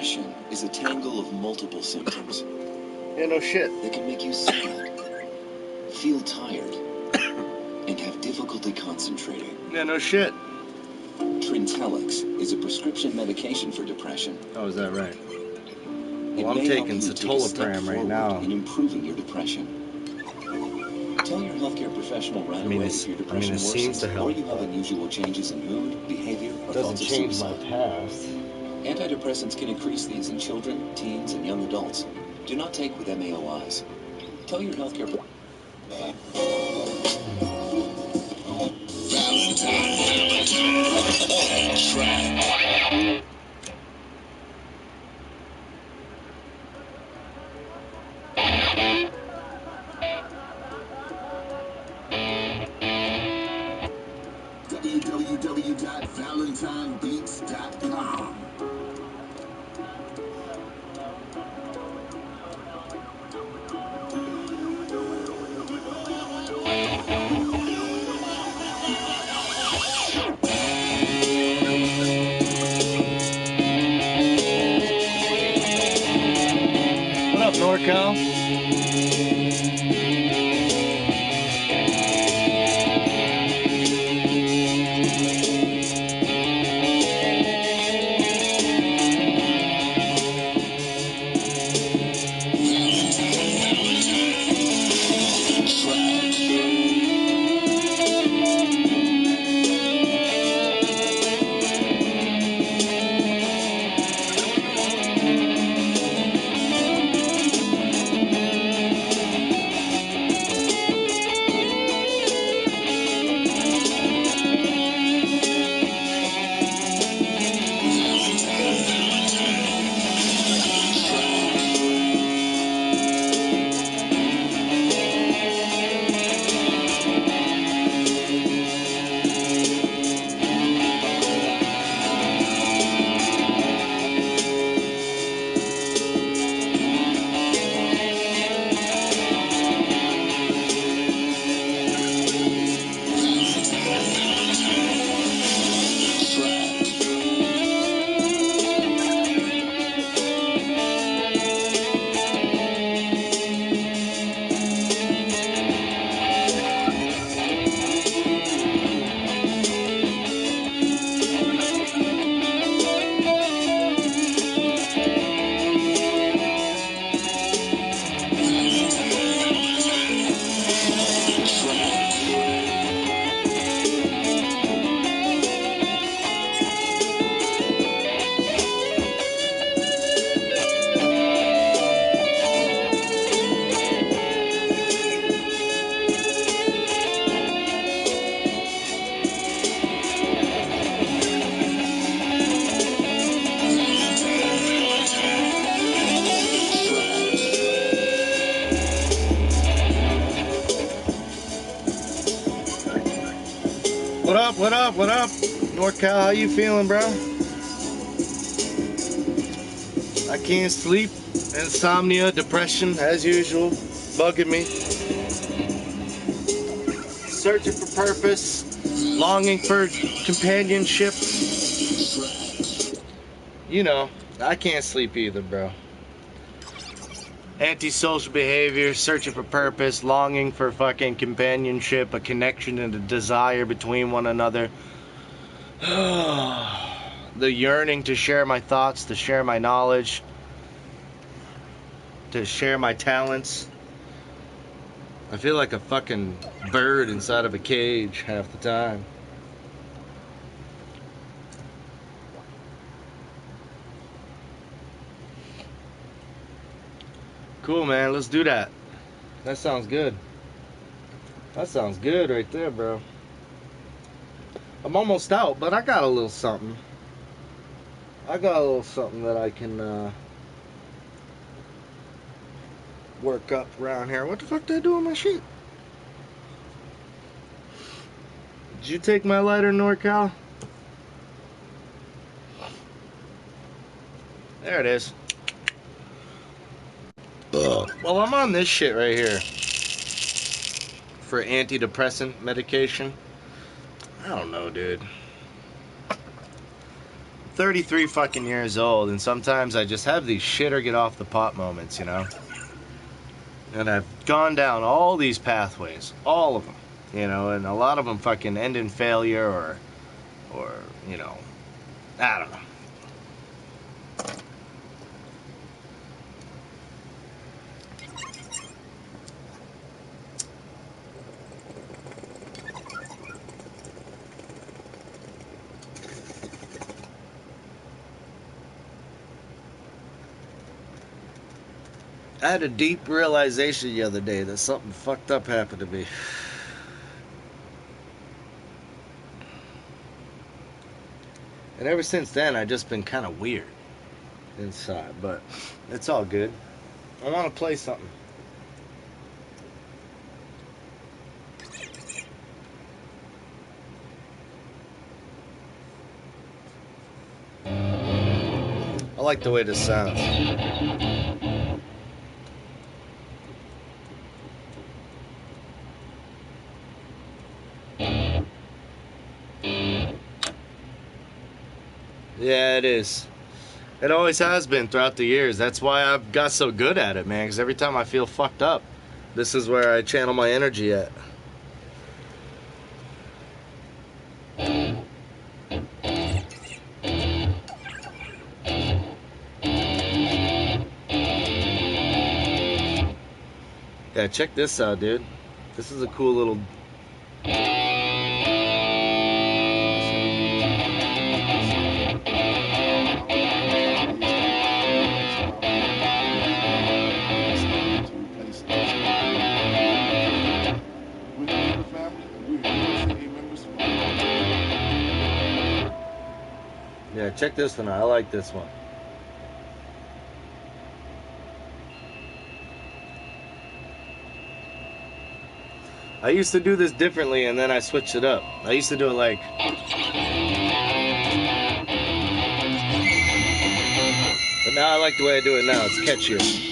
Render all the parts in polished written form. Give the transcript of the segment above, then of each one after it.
Depression is a tangle of multiple symptoms. Yeah, no shit. That can make you sad, feel tired, and have difficulty concentrating. Yeah, no shit. Trintellix is a prescription medication for depression. Oh, is that right? It Well, I'm may help taking you take a step citalopram right forward now. in improving your depression. Tell your healthcare professional right away if your depression seems to worsens, help, or you have unusual changes in mood, behavior, or doesn't thoughts of change my suicide. past. Antidepressants can increase these in children, teens, and young adults. Do not take with MAOIs. Tell your healthcare professional. www.valentinebeats.com. What up, NorCal? What up, what up, what up? NorCal, how you feeling, bro? I can't sleep. Insomnia, depression, as usual, bugging me. Searching for purpose, longing for companionship. You know, I can't sleep either, bro. Antisocial behavior, searching for purpose, longing for fucking companionship, a connection and a desire between one another. The yearning to share my thoughts, to share my knowledge, to share my talents. I feel like a fucking bird inside of a cage half the time. Cool, man. Let's do that. That sounds good. That sounds good right there, bro. I'm almost out, but I got a little something. I got a little something that I can work up around here. What the fuck did I do with my sheet? Did you take my lighter, NorCal? There it is. Well, I'm on this shit right here for antidepressant medication. I don't know, dude. 33 fucking years old, and sometimes I just have these shit or get off the pot moments, you know? And I've gone down all these pathways, all of them, you know, and a lot of them fucking end in failure or you know, I don't know. I had a deep realization the other day that something fucked up happened to me. And ever since then, I've just been kind of weird inside, but it's all good. I want to play something. I like the way this sounds. Yeah, it is. It always has been throughout the years. That's why I've got so good at it, man. Because every time I feel fucked up, this is where I channel my energy at. Yeah, check this out, dude. This is a cool little... Yeah, check this one out. I like this one. I used to do this differently, and then I switched it up. I used to do it like... But now I like the way I do it now. It's catchier.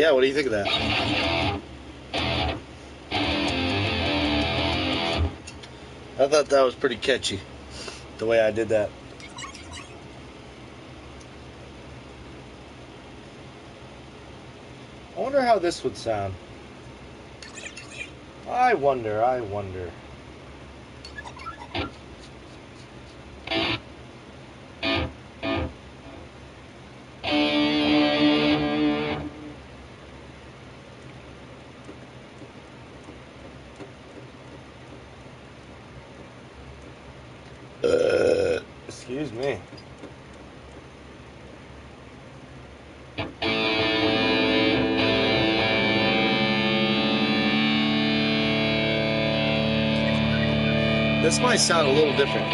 Yeah, what do you think of that? I thought that was pretty catchy, the way I did that. I wonder how this would sound. I wonder. Excuse me. This might sound a little different.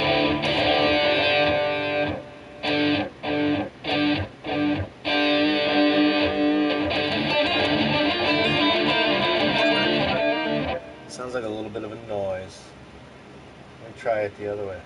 Sounds like a little bit of a noise. Let me try it the other way.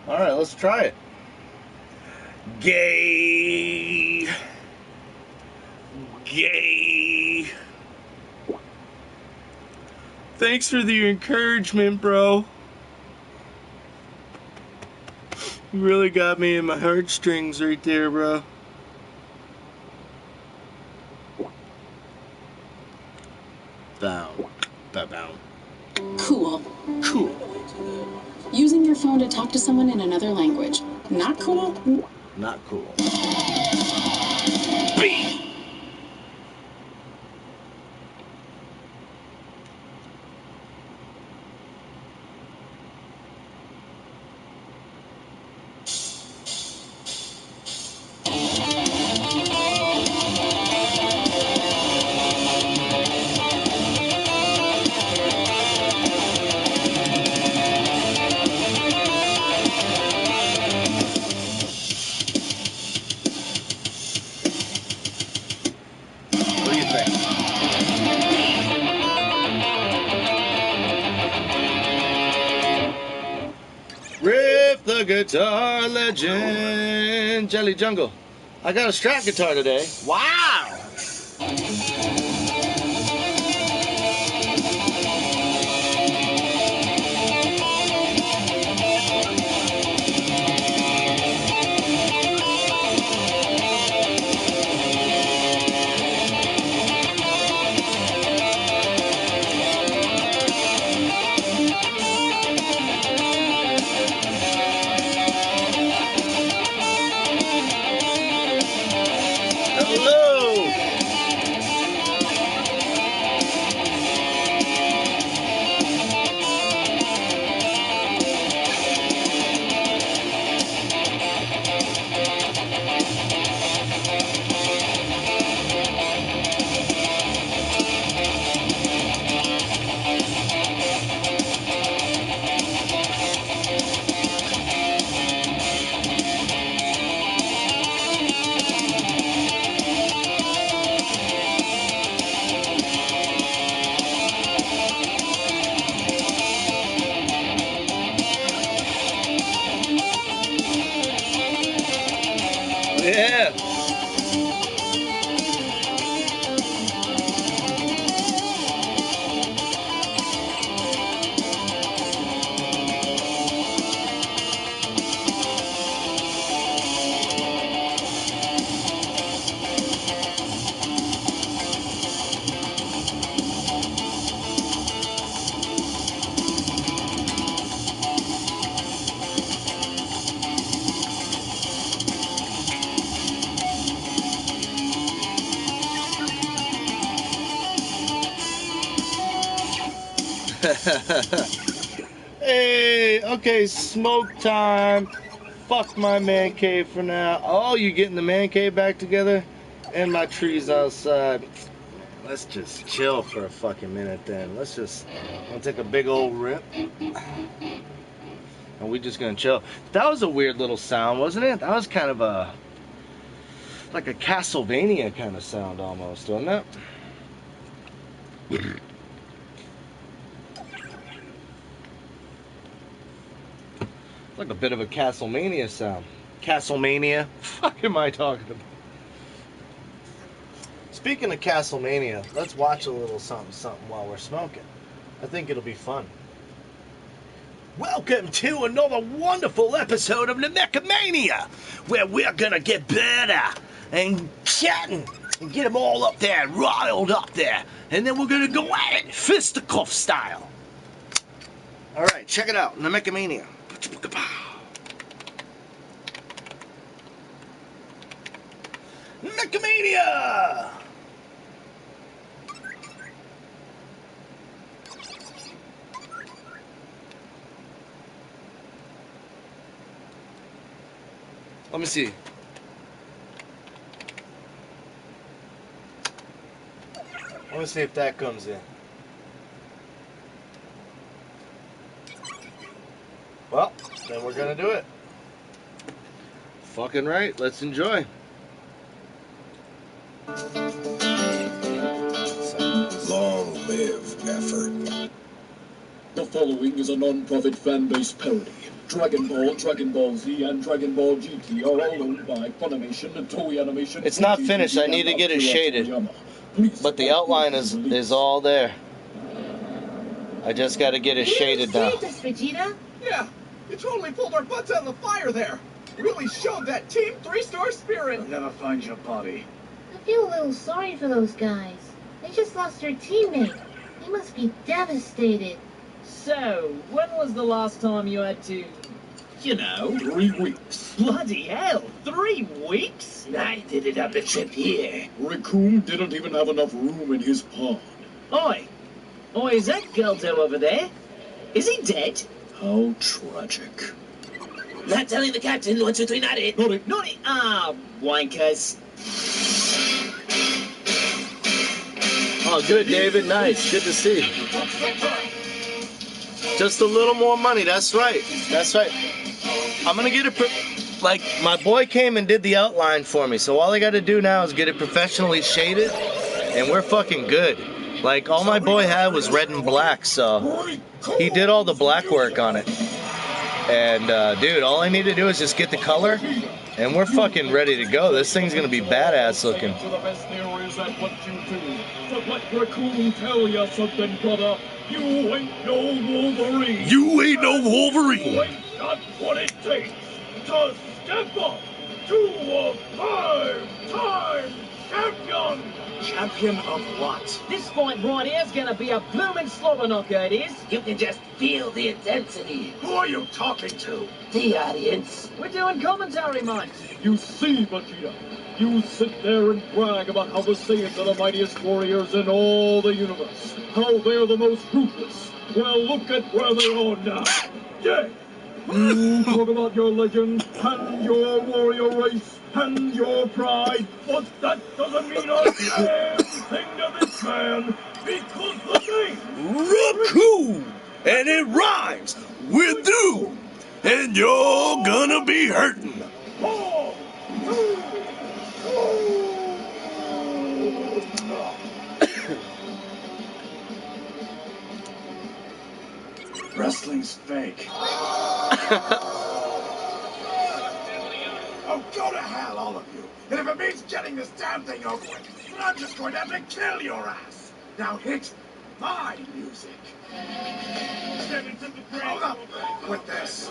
All right, let's try it. Gay. Thanks for the encouragement, bro. You really got me in my heartstrings right there, bro. Bow. Cool. Using your phone to talk to someone in another language. Not cool? Not cool. B. What do you think? Riff the guitar legend. Jelly Jungle. I got a Strat guitar today. Wow! Hello! Hey, okay, smoke time. Fuck my man cave for now. Oh, you getting the man cave back together? And my trees outside. Let's just chill for a fucking minute then. I'll take a big old rip. And we just gonna chill. That was a weird little sound, wasn't it? That was kind of like a Castlevania kind of sound almost, wasn't it? Like a bit of a Castlemania sound. Castlemania? Fuck am I talking about? Speaking of Castlemania, let's watch a little something while we're smoking. I think it'll be fun. Welcome to another wonderful episode of the Mechamania, where we're gonna get better and chatting and get them all up there, riled up there, and then we're gonna go at it, fisticuff style. All right, check it out, the Mechamania. Mechamania! Let me see. Let me see if that comes in. Well, then we're gonna do it. Fucking right, let's enjoy. Long live effort. The following is a non-profit fan-based parody. Dragon Ball, Dragon Ball Z, and Dragon Ball GT are all owned by Funimation and Toei Animation. It's not finished, I need to get it shaded. But the outline is all there. I just gotta get it shaded now. This, Vegeta? Yeah, you totally pulled our butts out of the fire there. Really showed that Team 3-star spirit. I'll never find your body. I feel a little sorry for those guys. They just lost their teammate. They must be devastated. So, when was the last time you had to... 3 weeks. Bloody hell, 3 weeks? I did it on the trip here. Raccoon didn't even have enough room in his pod. Oi, is that Geldo over there? Is he dead? How tragic. Not telling the captain, 1, 2, 3, not it. Not it. Ah, wankers. Oh, good, David. Nice. Good to see. Just a little more money. That's right. That's right. I'm going to get it. Like, my boy came and did the outline for me. So all I got to do now is get it professionally shaded. And we're fucking good. Like, all my boy had was red and black. So he did all the black work on it. And, dude, all I need to do is just get the color. And we're fucking ready to go. This thing's going to be badass looking. The best there is at what you do. But let Raccoon tell you something, brother. You ain't no Wolverine. You ain't no Wolverine. You ain't got what it takes to step up to a 5-time champion. Champion of what? This fight right here's gonna be a bloomin' slobber knocker, it is. You can just feel the intensity. Who are you talking to? The audience. We're doing commentary, mate. You see, Vegeta, you sit there and brag about how the Saiyans are the mightiest warriors in all the universe. How they're the most ruthless. Well, look at where they are now. Yeah. You talk about your legend and your warrior race and your pride, but that doesn't mean a damn thing to this man, because the name Raccoon, and it rhymes with doom, and you're gonna be hurting. 4, 2, 1. Wrestling's fake. Oh, go to hell, all of you. And if it means getting this damn thing over with, then I'm just going to have to kill your ass. Now hit my music. Hold up with this.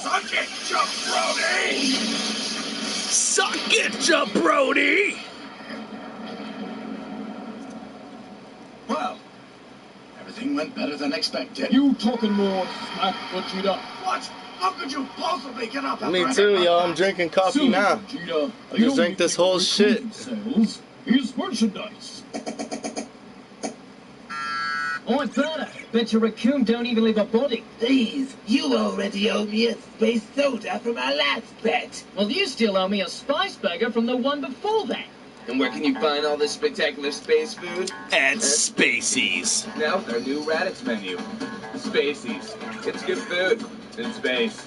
Suck it, jabroni! Suck it, jabroni! Well, everything went better than expected. You talking more smack, Vegeta? What? How could you possibly get up? Me too, yo. I'm drinking coffee now. Vegeta, I just drank this whole shit. Sales is merchandise. Oi, Berta, bet your raccoon don't even leave a body. Please, you already owe me a space soda from our last bet. Well, you still owe me a spice burger from the one before that. And where can you find all this spectacular space food? At Spacies. Now with our new Radix menu. Spacies. It's good food in space.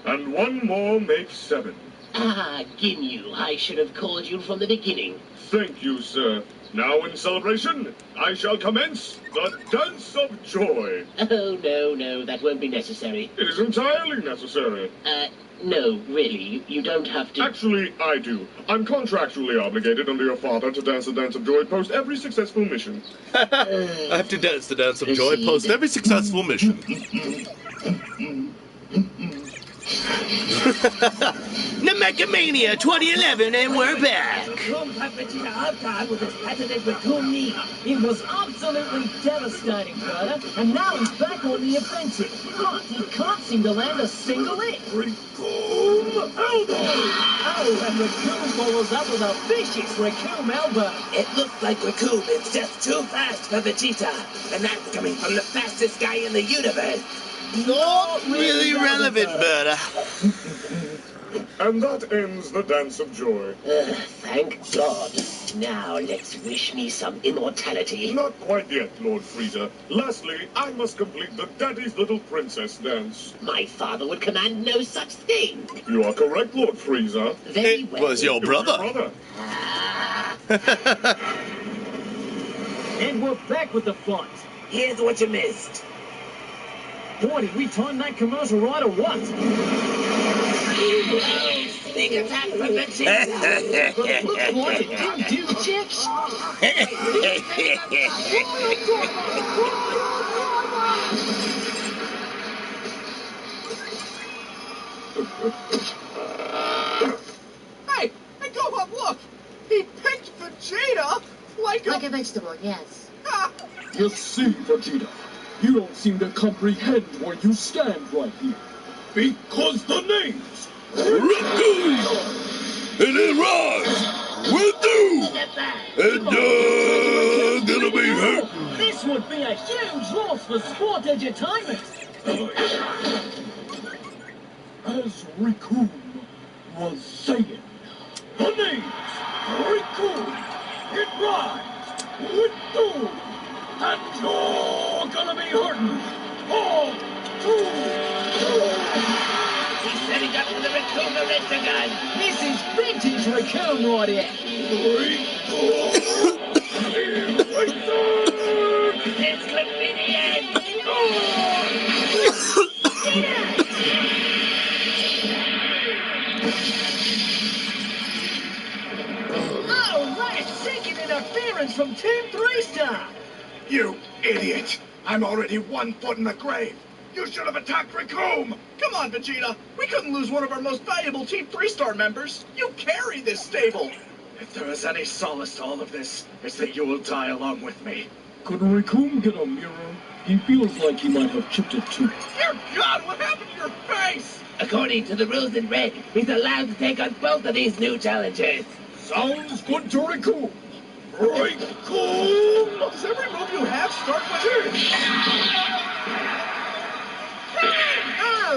And one more makes 7. Ah, Ginyu, I should have called you from the beginning. Thank you, sir. Now in celebration, I shall commence the Dance of Joy. Oh, no, that won't be necessary. It is entirely necessary. No, really, you don't have to. Actually, I do. I'm contractually obligated under your father to dance the Dance of Joy post every successful mission. I have to dance the Dance of Joy Proceed. post every successful mission. Namekamania 2011, and we're back. Raccoon put Vegeta hard time with his patented raccoon knee. It was absolutely devastating, Berta, and now he's back on the offensive. But he can't seem to land a single hit. Raccoon elbow! Oh, and Raccoon follows up with a vicious Raccoon elbow. It looks like Raccoon is just too fast for Vegeta. And that's coming from the fastest guy in the universe. Not really relevant, Berta. And that ends the Dance of Joy. Thank God. Now let's wish me some immortality. Not quite yet, Lord Frieza. Lastly, I must complete the Daddy's Little Princess dance. My father would command no such thing. You are correct, Lord Frieza. Very It well. was your brother. Brother. And we're back with the fun. Here's what you missed. Boy, did we time that commercial right or what? Big attack from Vegeta. But it looks like it didn't do jack Hey, Gohan, look! He picked Vegeta like Like a vegetable, yes. You see, Vegeta, you don't seem to comprehend where you stand right here. Because the name's Raccoon! And it rhymes with you! And you're gonna be hurt. This would be a huge loss for sport entertainment. As Raccoon was saying, the name's Raccoon. It rhymes with doom. And you're gonna be hurting. All too He's setting up for the Raccoon Eraser gun. This is vintage Raccoon right here. This could be the end. Oh, that's second interference from Team 3-Star. You idiot! I'm already 1 foot in the grave. You should have attacked Raccoon! Come on, Vegeta! We couldn't lose one of our most valuable Team 3-Star members! You carry this stable! If there is any solace to all of this, it's that you will die along with me. Could Raccoon get a mirror? He feels like he might have chipped it too. Dear God, what happened to your face? According to the rules in red, he's allowed to take on both of these new challengers. Sounds good to Raccoon. Raccoon! Does every move you have start with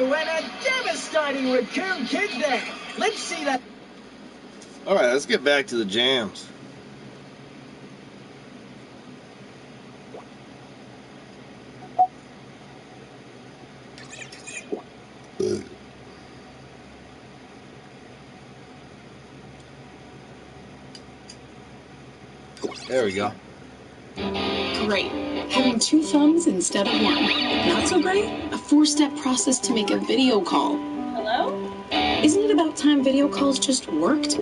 Oh, and a devastating Raccoon kick there. Let's see that. Alright, let's get back to the jams. There we go. Great. Having 2 thumbs instead of 1. Not so great? A 4-step process to make a video call. Hello? Isn't it about time video calls just worked?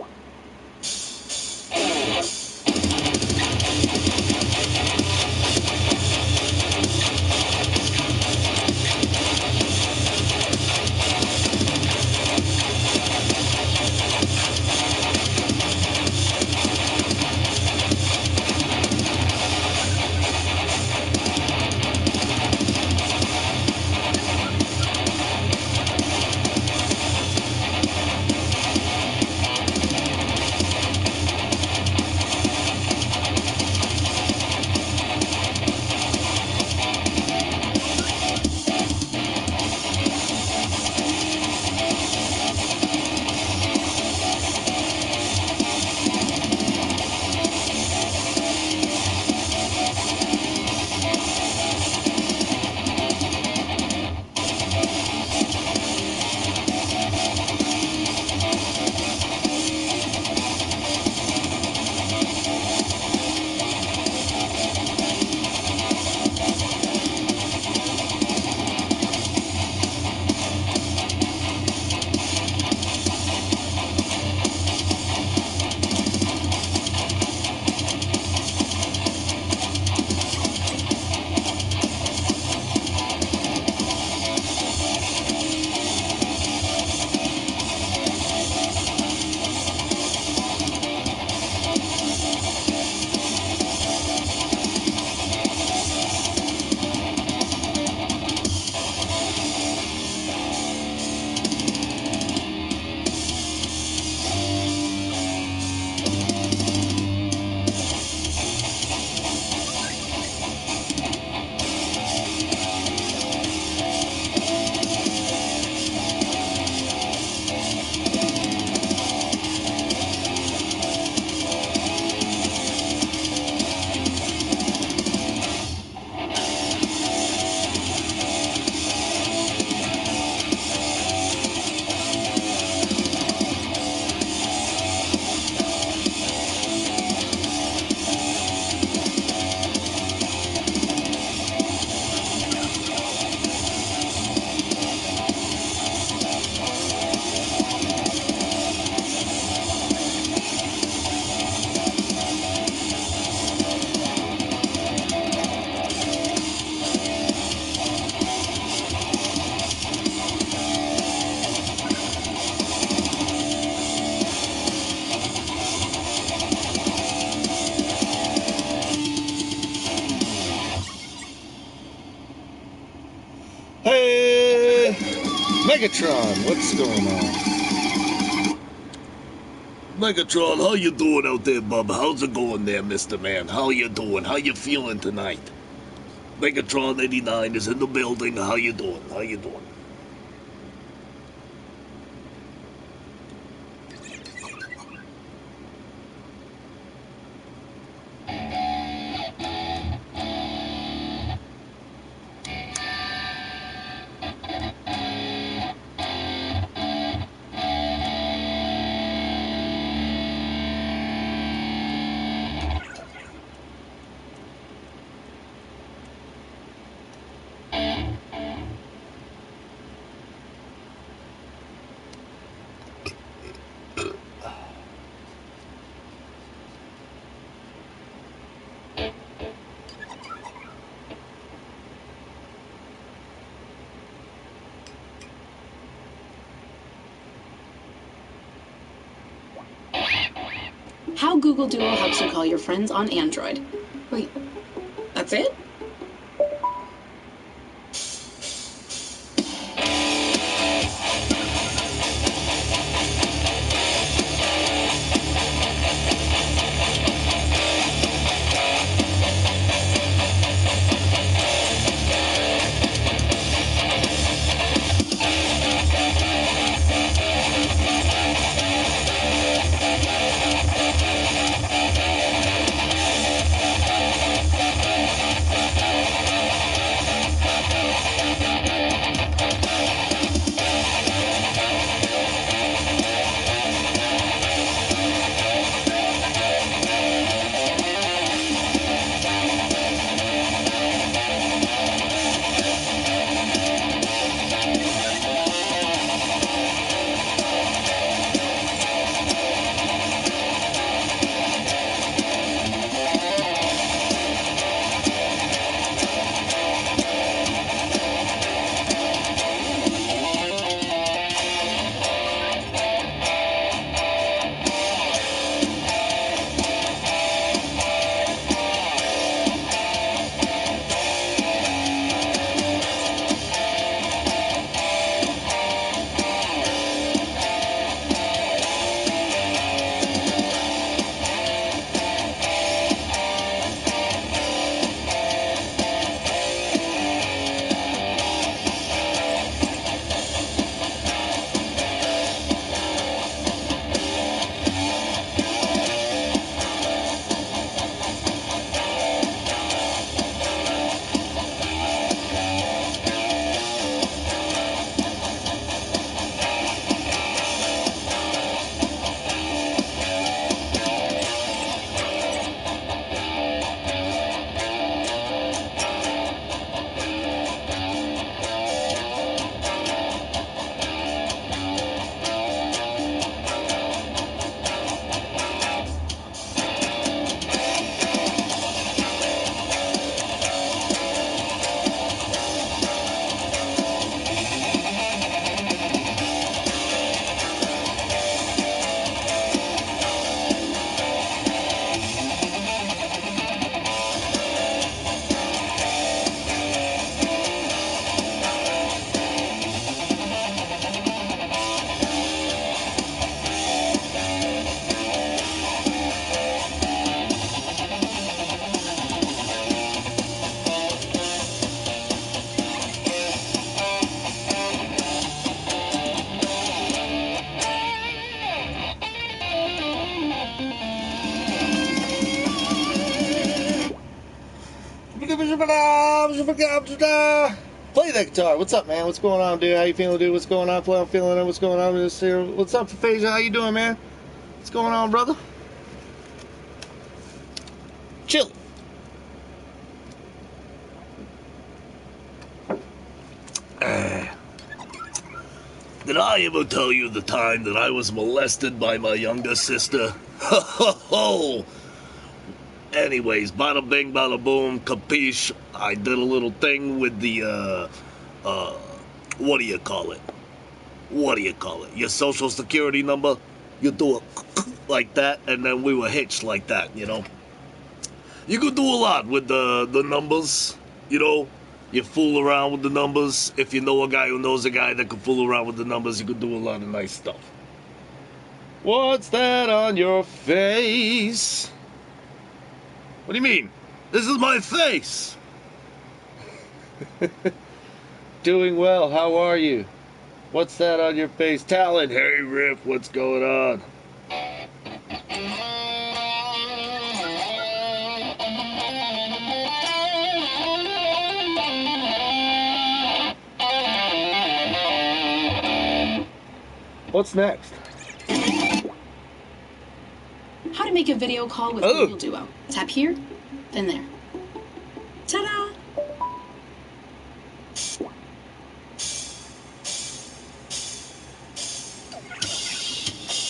Hey, Megatron, what's going on? Megatron, how you doing out there, bub? How's it going there, Mr. Man? How you doing? How you feeling tonight? Megatron 89 is in the building. How you doing? How you doing? How Google Duo helps you call your friends on Android. Wait, that's it? Play that guitar. What's up, man? What's going on, dude? How you feeling, dude? What's going on? I'm feeling it. What's going on? This here. What's up, Phasia? How you doing, man? What's going on, brother? Chill. Did I ever tell you the time that I was molested by my younger sister? Ho ho ho! Anyways, bada bing, bada boom, capiche. I did a little thing with the, what do you call it? What do you call it? Your social security number? You do it like that, and then we were hitched like that, you know? You could do a lot with the numbers, you know? You fool around with the numbers. If you know a guy who knows a guy that can fool around with the numbers, you can do a lot of nice stuff. What's that on your face? What do you mean? This is my face. Doing well, how are you? What's that on your face? Talon. Hey, Riff, what's going on? What's next? How to make a video call with Google Duo. Tap here, then there. Ta-da!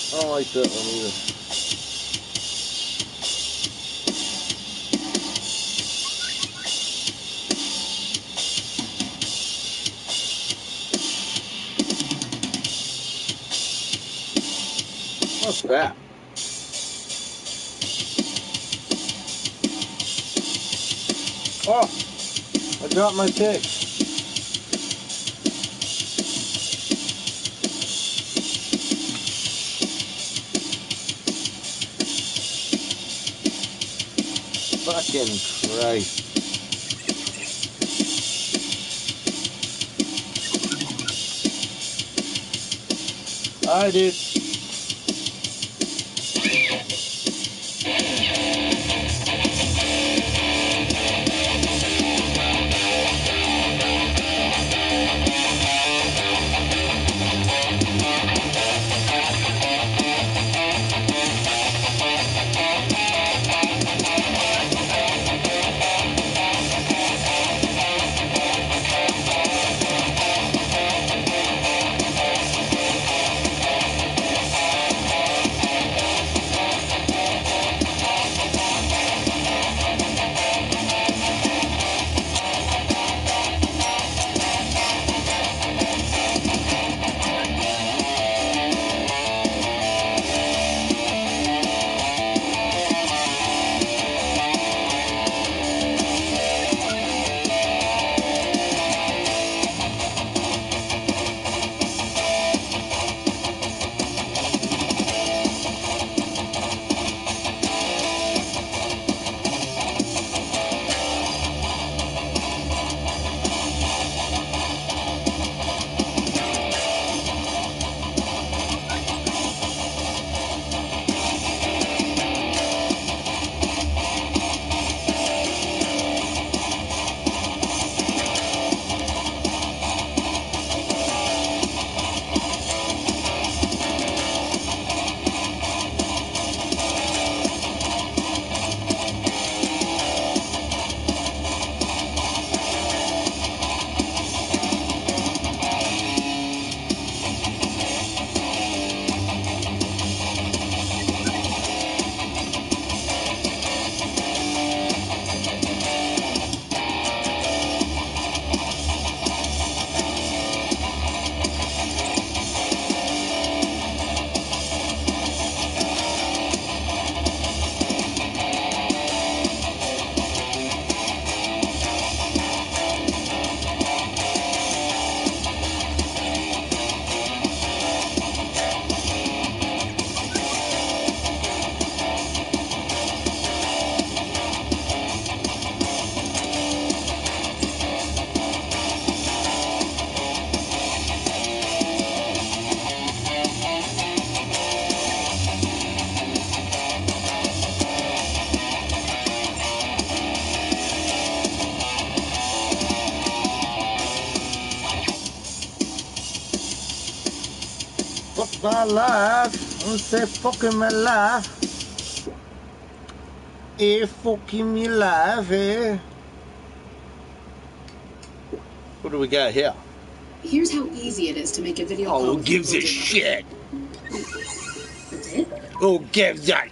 I don't like that one either. What's that? Oh, I dropped my pick. Fucking Christ. I did. Fuck my life. I'm gonna say fucking my life. Fucking me life, What do we got here? Here's how easy it is to make a video call. Who gives a shit? That's it? Who gives a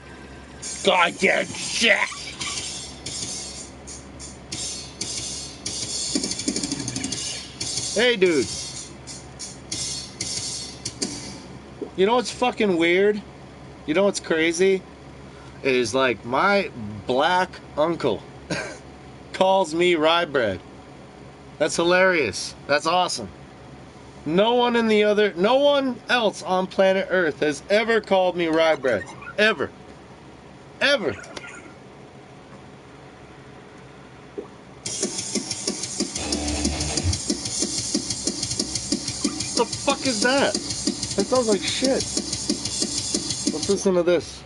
goddamn shit? Hey, dude. You know what's fucking weird? You know what's crazy? It is like my black uncle calls me rye bread. That's hilarious. That's awesome. No one else on planet Earth has ever called me rye bread. Ever. Ever. What the fuck is that? That sounds like shit. Let's listen to this.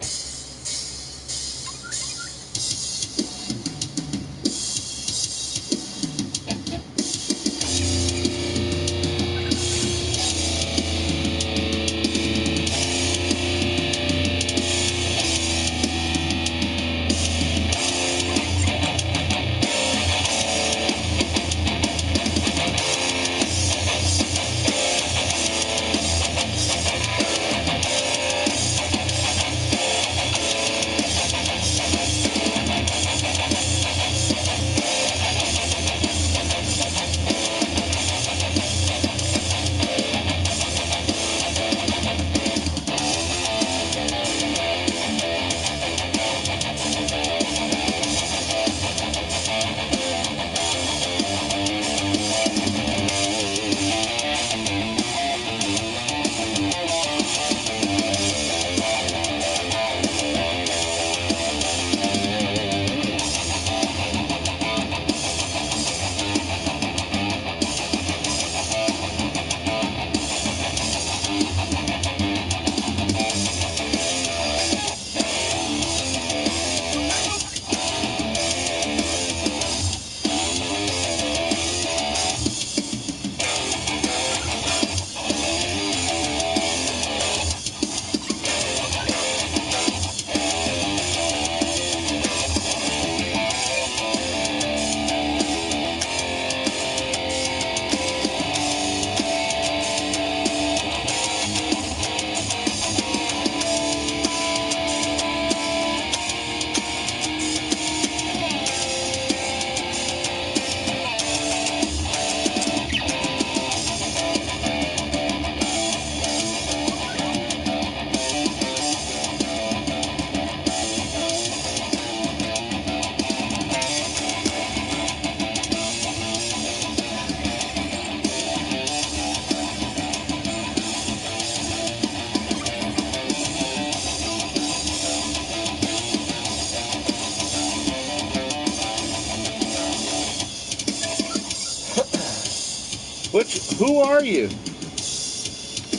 Who are you?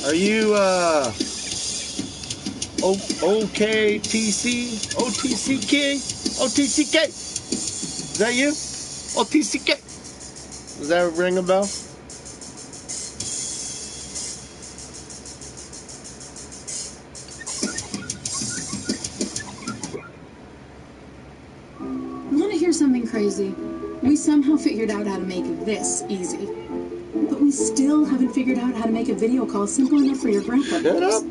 Are you, OKTC? OTCK? OTCK? Is that you? OTCK? Does that ring a bell? Want to hear something crazy? We somehow figured out how to make this easy. But we still haven't figured out how to make a video call simple enough for your grandpa. Shut up.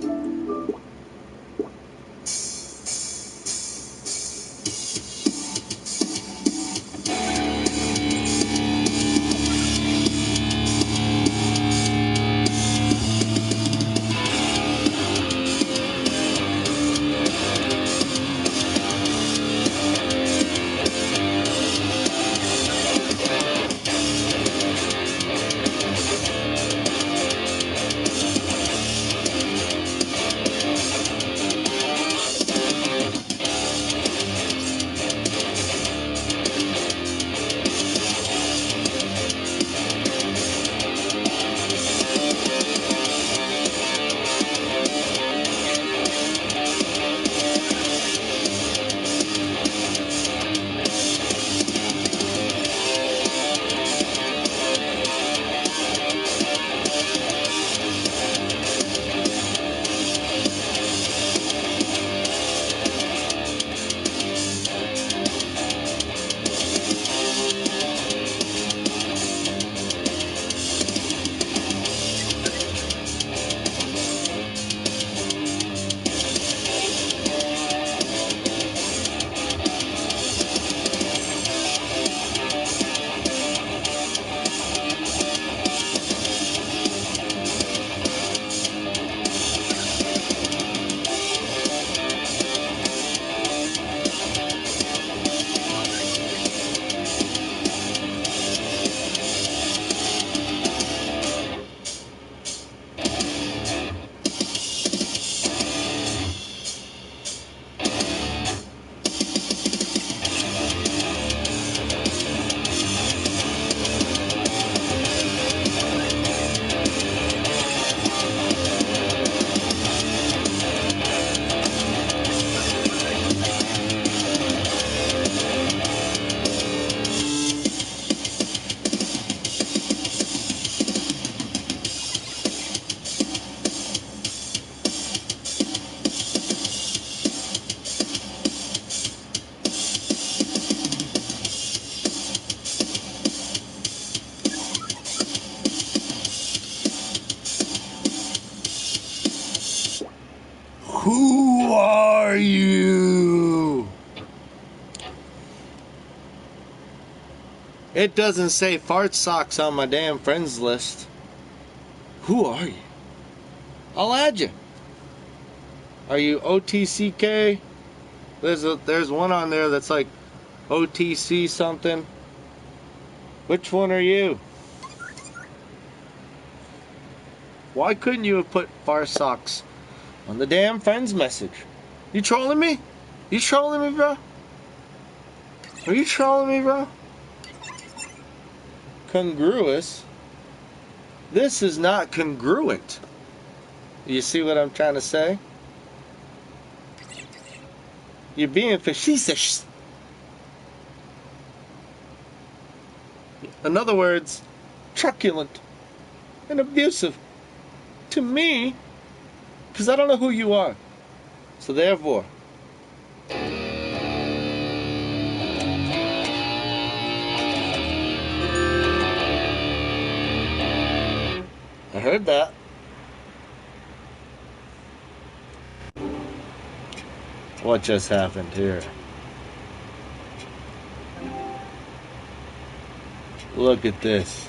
It doesn't say fart socks on my damn friends list. Who are you? I'll add you. Are you OTCK? There's one on there that's like OTC something. Which one are you? Why couldn't you have put fart socks on the damn friends message? You trolling me? You trolling me, bro? Are you trolling me, bro? Congruous? This is not congruent. You see what I'm trying to say? You're being facetious. In other words, truculent and abusive to me, because I don't know who you are. So therefore, I heard that. What just happened here? Look at this.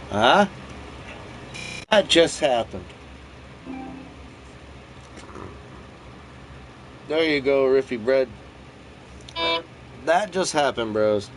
Huh? That just happened. There you go, Riffy bread. That just happened, bros.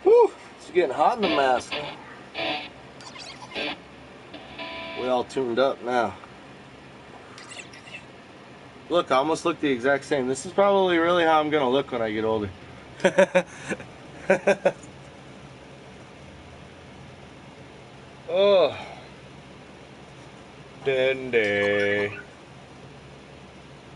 Whew, it's getting hot in the mask. We all tuned up now. Look, I almost look the exact same. This is probably really how I'm gonna look when I get older. Oh. Dende.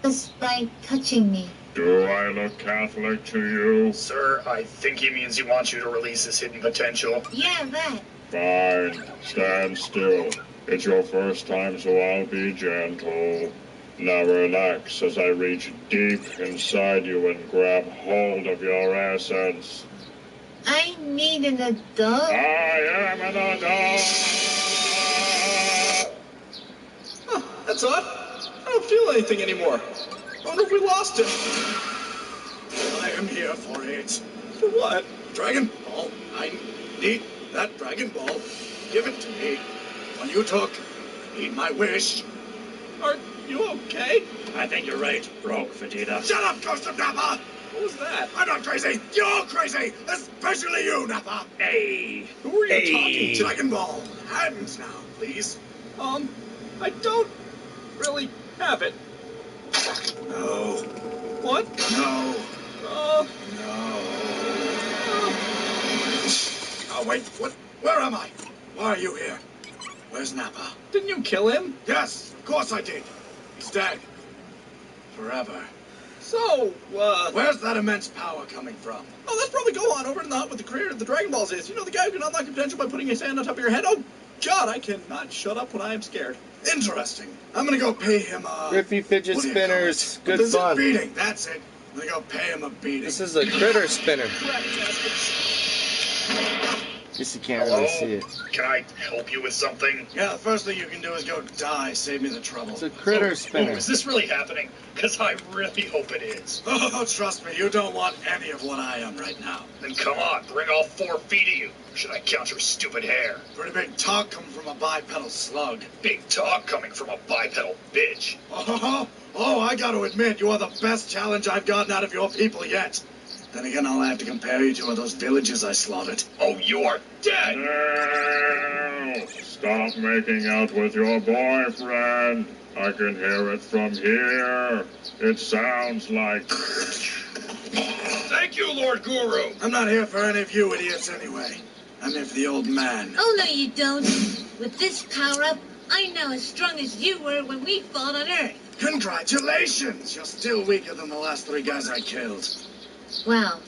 Just by touching me. Do I look Catholic to you? Sir, I think he means he wants you to release his hidden potential. Yeah, that. Fine. Stand still. It's your first time, so I'll be gentle. Now relax as I reach deep inside you and grab hold of your essence. I need an adult. I am an adult! Huh, that's odd. I don't feel anything anymore. I wonder if we lost him. I am here for it. For what? Dragon Ball. I need that Dragon Ball. Give it to me. When you took, need my wish. Are you okay? I think you're right, Rogue Vegeta. Shut up, Ghost of Nappa! What was that? I'm not crazy. You're crazy. Especially you, Nappa. Hey. Who are you talking to? Dragon Ball. Hands now, please. I don't really have it. No. What? No. No. Oh, wait. What? Where am I? Why are you here? Where's Nappa? Didn't you kill him? Yes, of course I did. He's dead. Forever. So, where's that immense power coming from? Oh, that's probably Gohan over in the hut with the creator of the Dragon Balls is. You know the guy who can unlock your potential by putting his hand on top of your head? Oh, God, I cannot shut up when I am scared. Interesting. I'm gonna go pay him a... Riffy fidget spinners. Good fun. Beating, that's it. I'm gonna go pay him a beating. This is a critter spinner. Guess you can't really see it. Can I help you with something? Yeah, the first thing you can do is go die. Save me the trouble. It's a critter spinner. Is this really happening? Because I really hope it is. Oh, trust me, you don't want any of what I am right now. Then come on, bring all 4 feet of you. Or should I count your stupid hair? Pretty big talk coming from a bipedal slug. Big talk coming from a bipedal bitch. Oh, I gotta admit, you are the best challenge I've gotten out of your people yet. Then again, I'll have to compare you to one of those villages I slaughtered. Oh, you are dead! No! Stop making out with your boyfriend. I can hear it from here. It sounds like... Thank you, Lord Guru. I'm not here for any of you idiots anyway. I'm here for the old man. Oh, no, you don't. With this power-up, I'm now as strong as you were when we fought on Earth. Congratulations! You're still weaker than the last 3 guys I killed. Wow.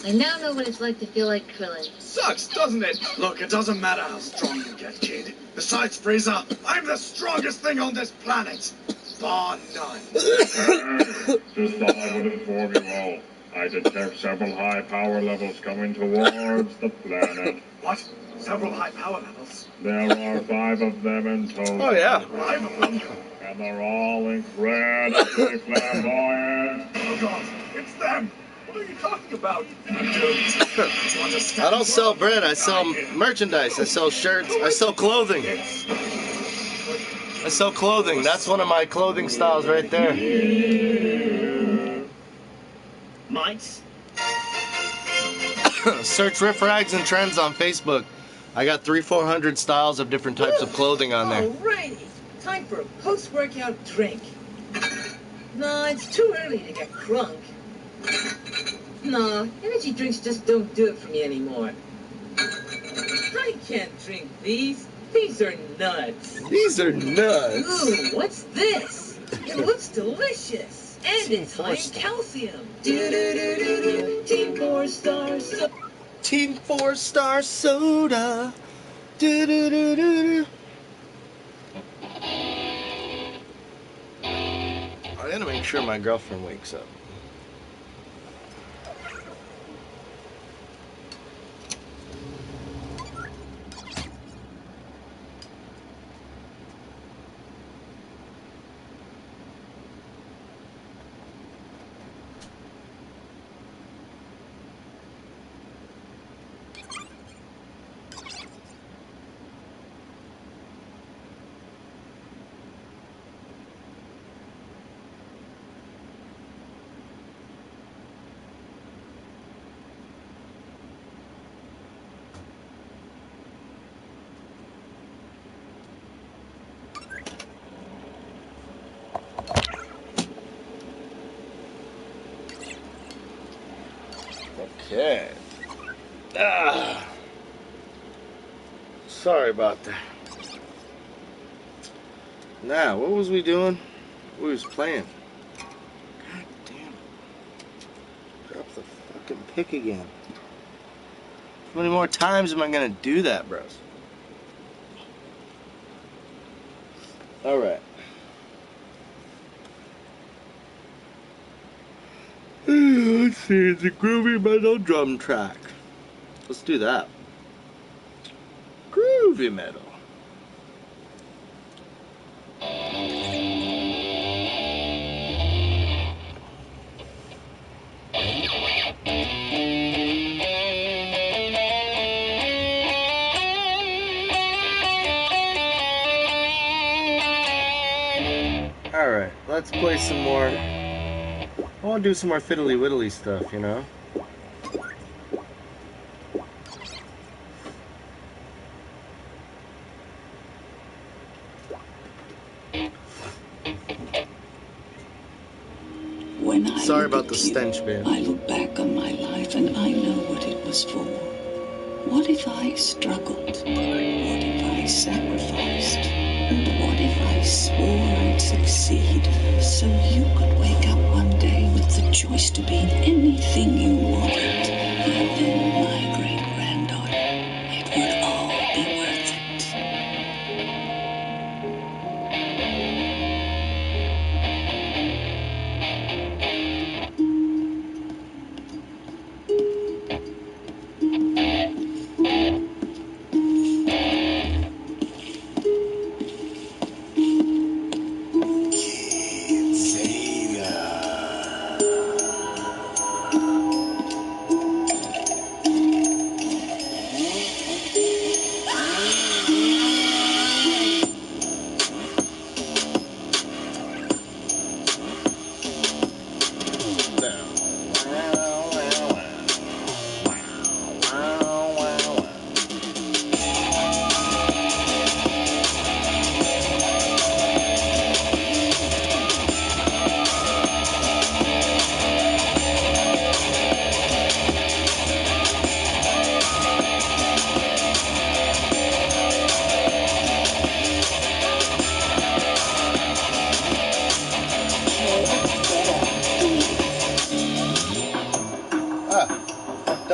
I now know what it's like to feel like Krillin. Sucks, doesn't it? Look, it doesn't matter how strong you get, kid. Besides Frieza, I'm the strongest thing on this planet. Bar none. Just thought I would inform you all. I detect several high power levels coming towards the planet. What? Several high power levels? There are 5 of them in total. Oh, yeah. 5 of them? And they're all incredibly flamboyant. Oh, God. It's them. What are you talking about? I don't sell bread. I sell merchandise. I sell shirts. I sell clothing. I sell clothing. That's one of my clothing styles right there. Mites? Search Riff Rags and Trends on Facebook. I got 300-400 styles of different types of clothing on there. Alrighty. Time for a post-workout drink. No, it's too early to get crunk. No, energy drinks just don't do it for me anymore. I can't drink these. These are nuts. These are nuts. Ooh, what's this? It looks delicious. And it's high in calcium. Do-do-do-do-do. Team 4-star soda. Team 4-star soda. Do-do-do-do-do. I gotta make sure my girlfriend wakes up. Okay. Sorry about that. Now, what was we doing? We was playing. God damn it. Drop the fucking pick again. How many more times am I gonna do that, bros? Alright. Let's see, it's a groovy metal drum track. Let's do that. Groovy metal. Alright, let's play some more. I want to do some more fiddly widdly stuff, you know? When I Sorry look about at the you, stench, babe. I look back on my life and I know what it was for. What if I struggled? What if I sacrificed? And what if I swore I'd succeed so you could wake up one day with the choice to be anything you wanted? And then, my great-granddaughter, it would all be worth it.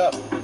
up.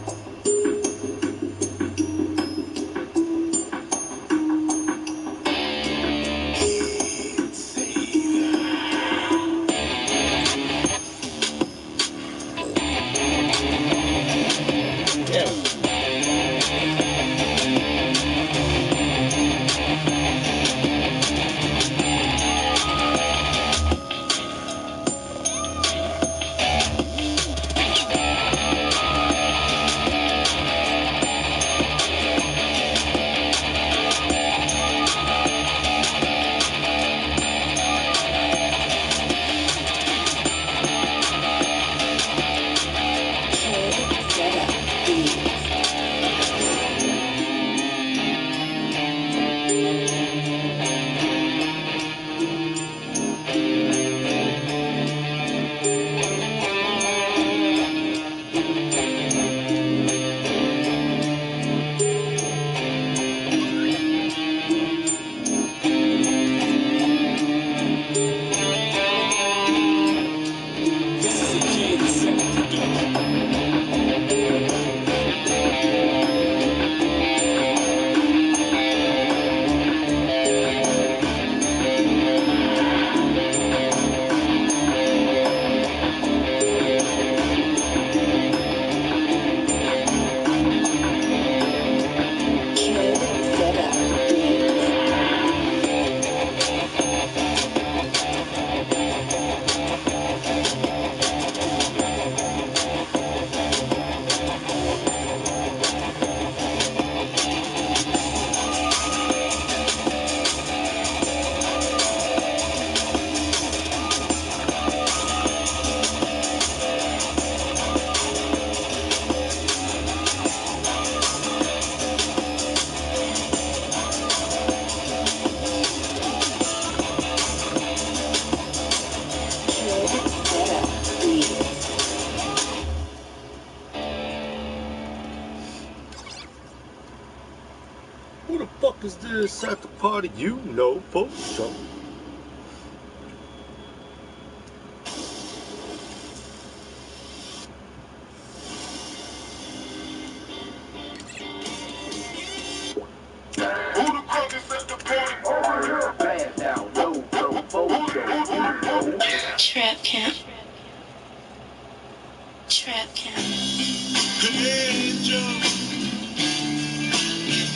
Who the fuck is this at the party? You know for sure. Trap camp. Trap camp. Hey, Joe.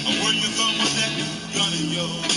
I'm working some of that gun of yours.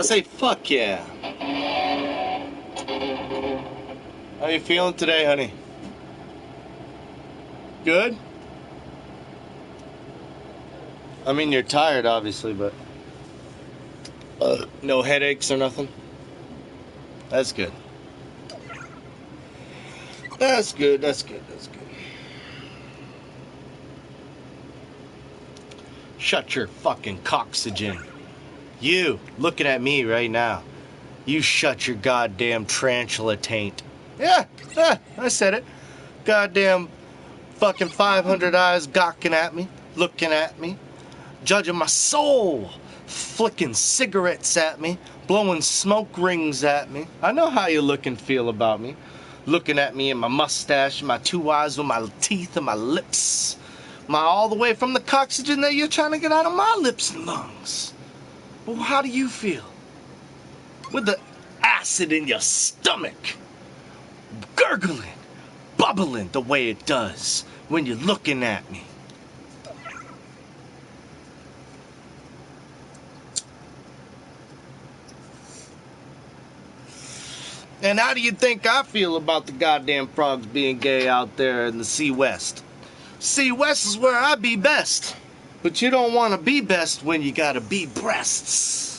say fuck yeah. How you feeling today, honey? Good? I mean, you're tired, obviously, but no headaches or nothing? That's good. That's good, that's good, that's good. Shut your fucking coxygen. You, looking at me right now. You shut your goddamn tarantula taint. Yeah, I said it. Goddamn fucking 500 eyes gawking at me, looking at me. judging my soul, flicking cigarettes at me, blowing smoke rings at me. I know how you look and feel about me. Looking at me and my mustache, my two eyes with my teeth and my lips. All the way from the oxygen that you're trying to get out of my lips and lungs. Well, how do you feel? With the acid in your stomach, gurgling, bubbling the way it does when you're looking at me. And how do you think I feel about the goddamn frogs being gay out there in the Sea West? Sea West is where I be best. But you don't want to be best when you gotta be breasts.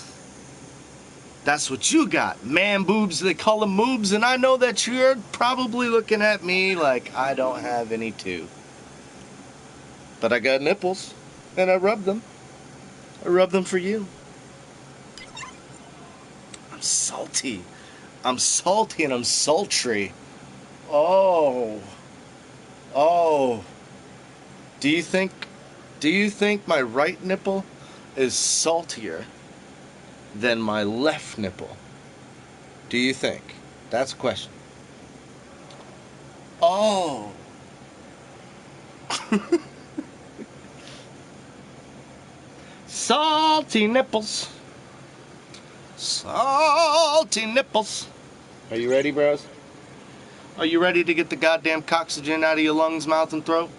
That's what you got. Man boobs, they call them moobs, and I know that you're probably looking at me like I don't have any too. But I got nipples, and I rub them. I rub them for you. I'm salty. I'm salty and I'm sultry. Oh. Oh. Do you think my right nipple is saltier than my left nipple? Do you think? That's a question. Oh. Salty nipples. Salty nipples. Are you ready, bros? Are you ready to get the goddamn oxygen out of your lungs, mouth, and throat?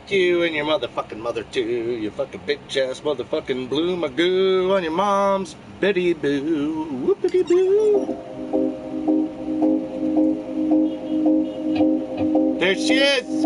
You and your motherfucking mother too. You fucking bitch ass motherfucking blew my goo on your mom's Betty Boo. Whoopity boo. There she is.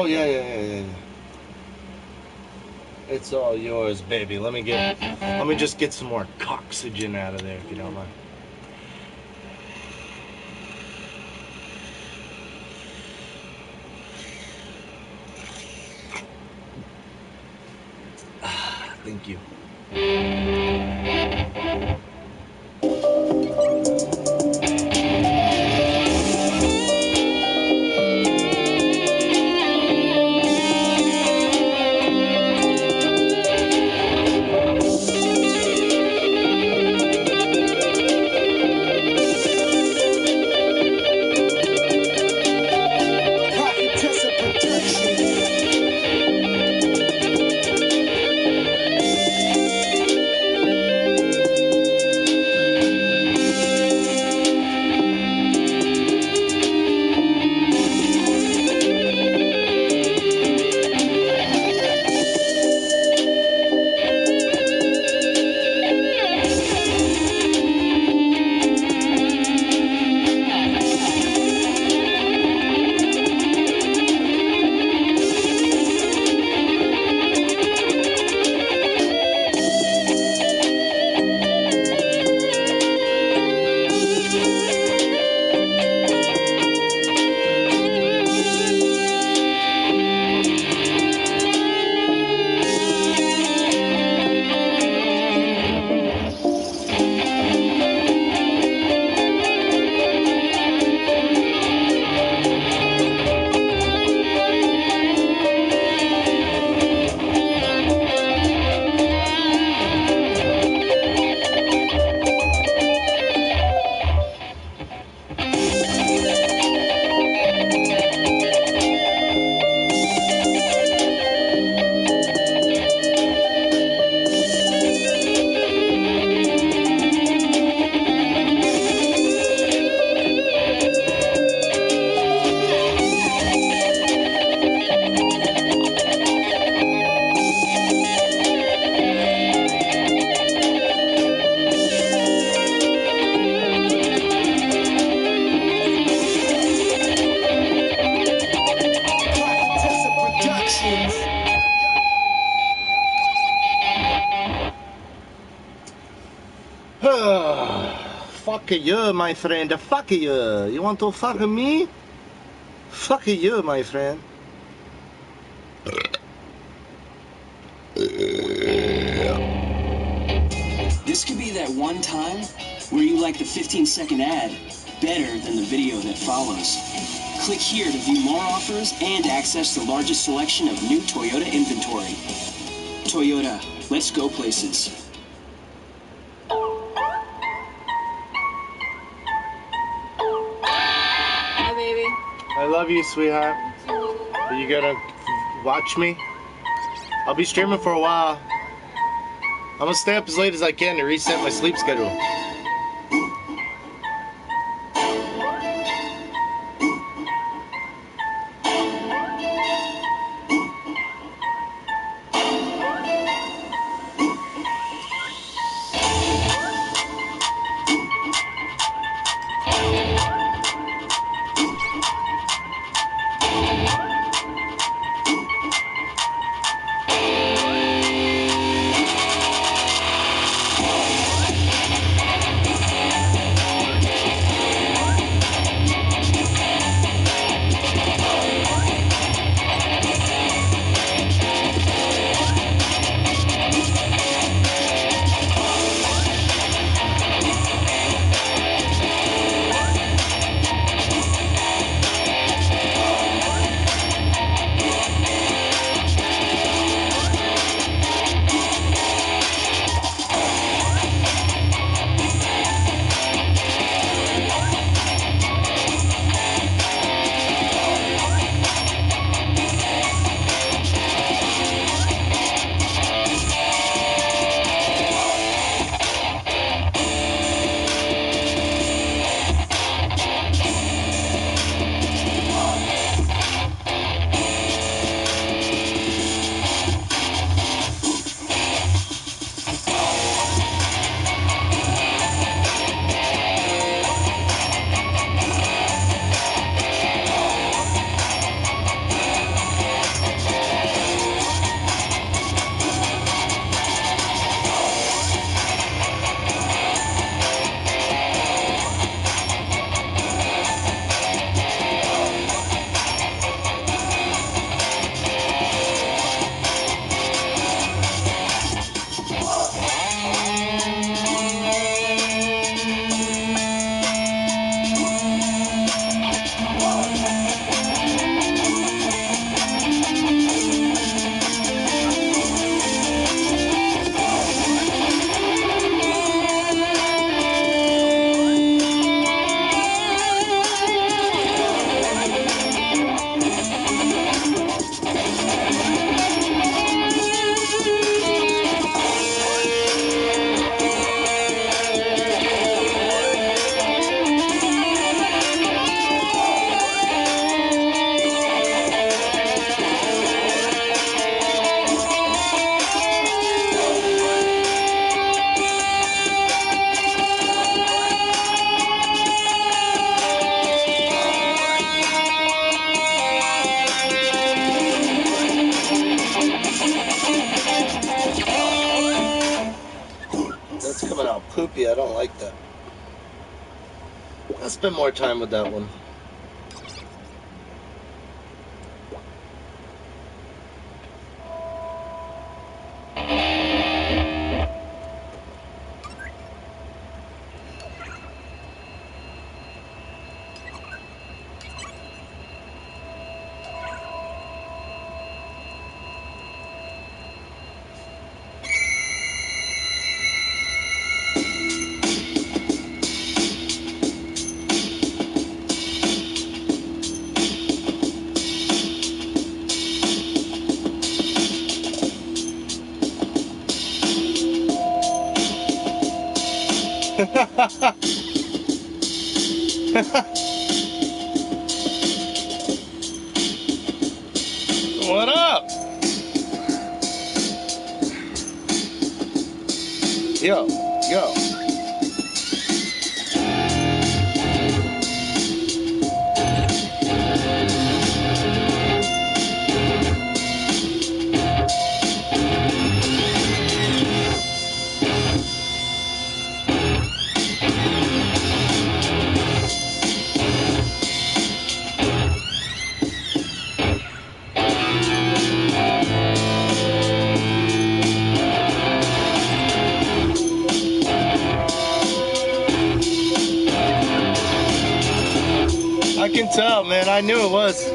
Oh, yeah. It's all yours, baby. Let me just get some more oxygen out of there, if you don't mind. Thank you. Fuck you, my friend. Fuck you. You want to fuck me? Fuck you, my friend. This could be that one time where you like the 15-second ad better than the video that follows. Click here to view more offers and access the largest selection of new Toyota inventory. Toyota, let's go places. Hi, baby. I love you, sweetheart. Are you gonna watch me? I'll be streaming for a while. I'm gonna stay up as late as I can to reset my sleep schedule. like that. I'll spend more time with that one. What up? Yo, yo. I can tell, man. I knew it was.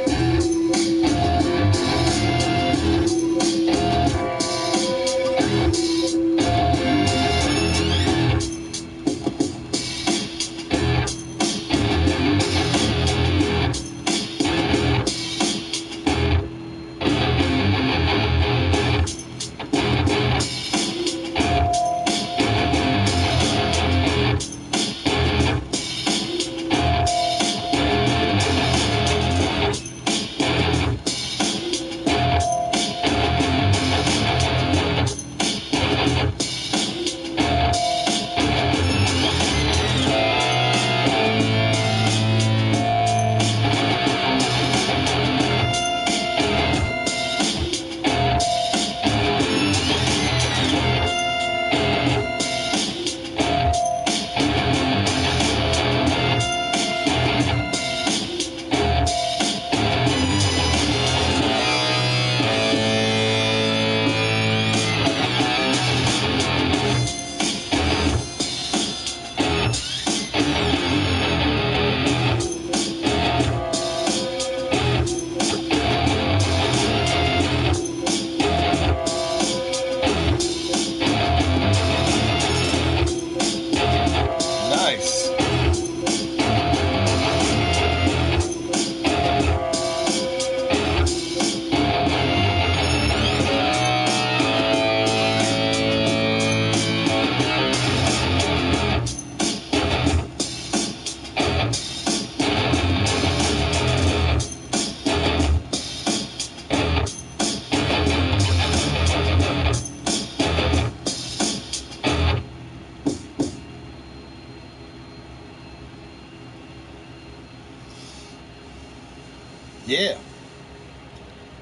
Yeah.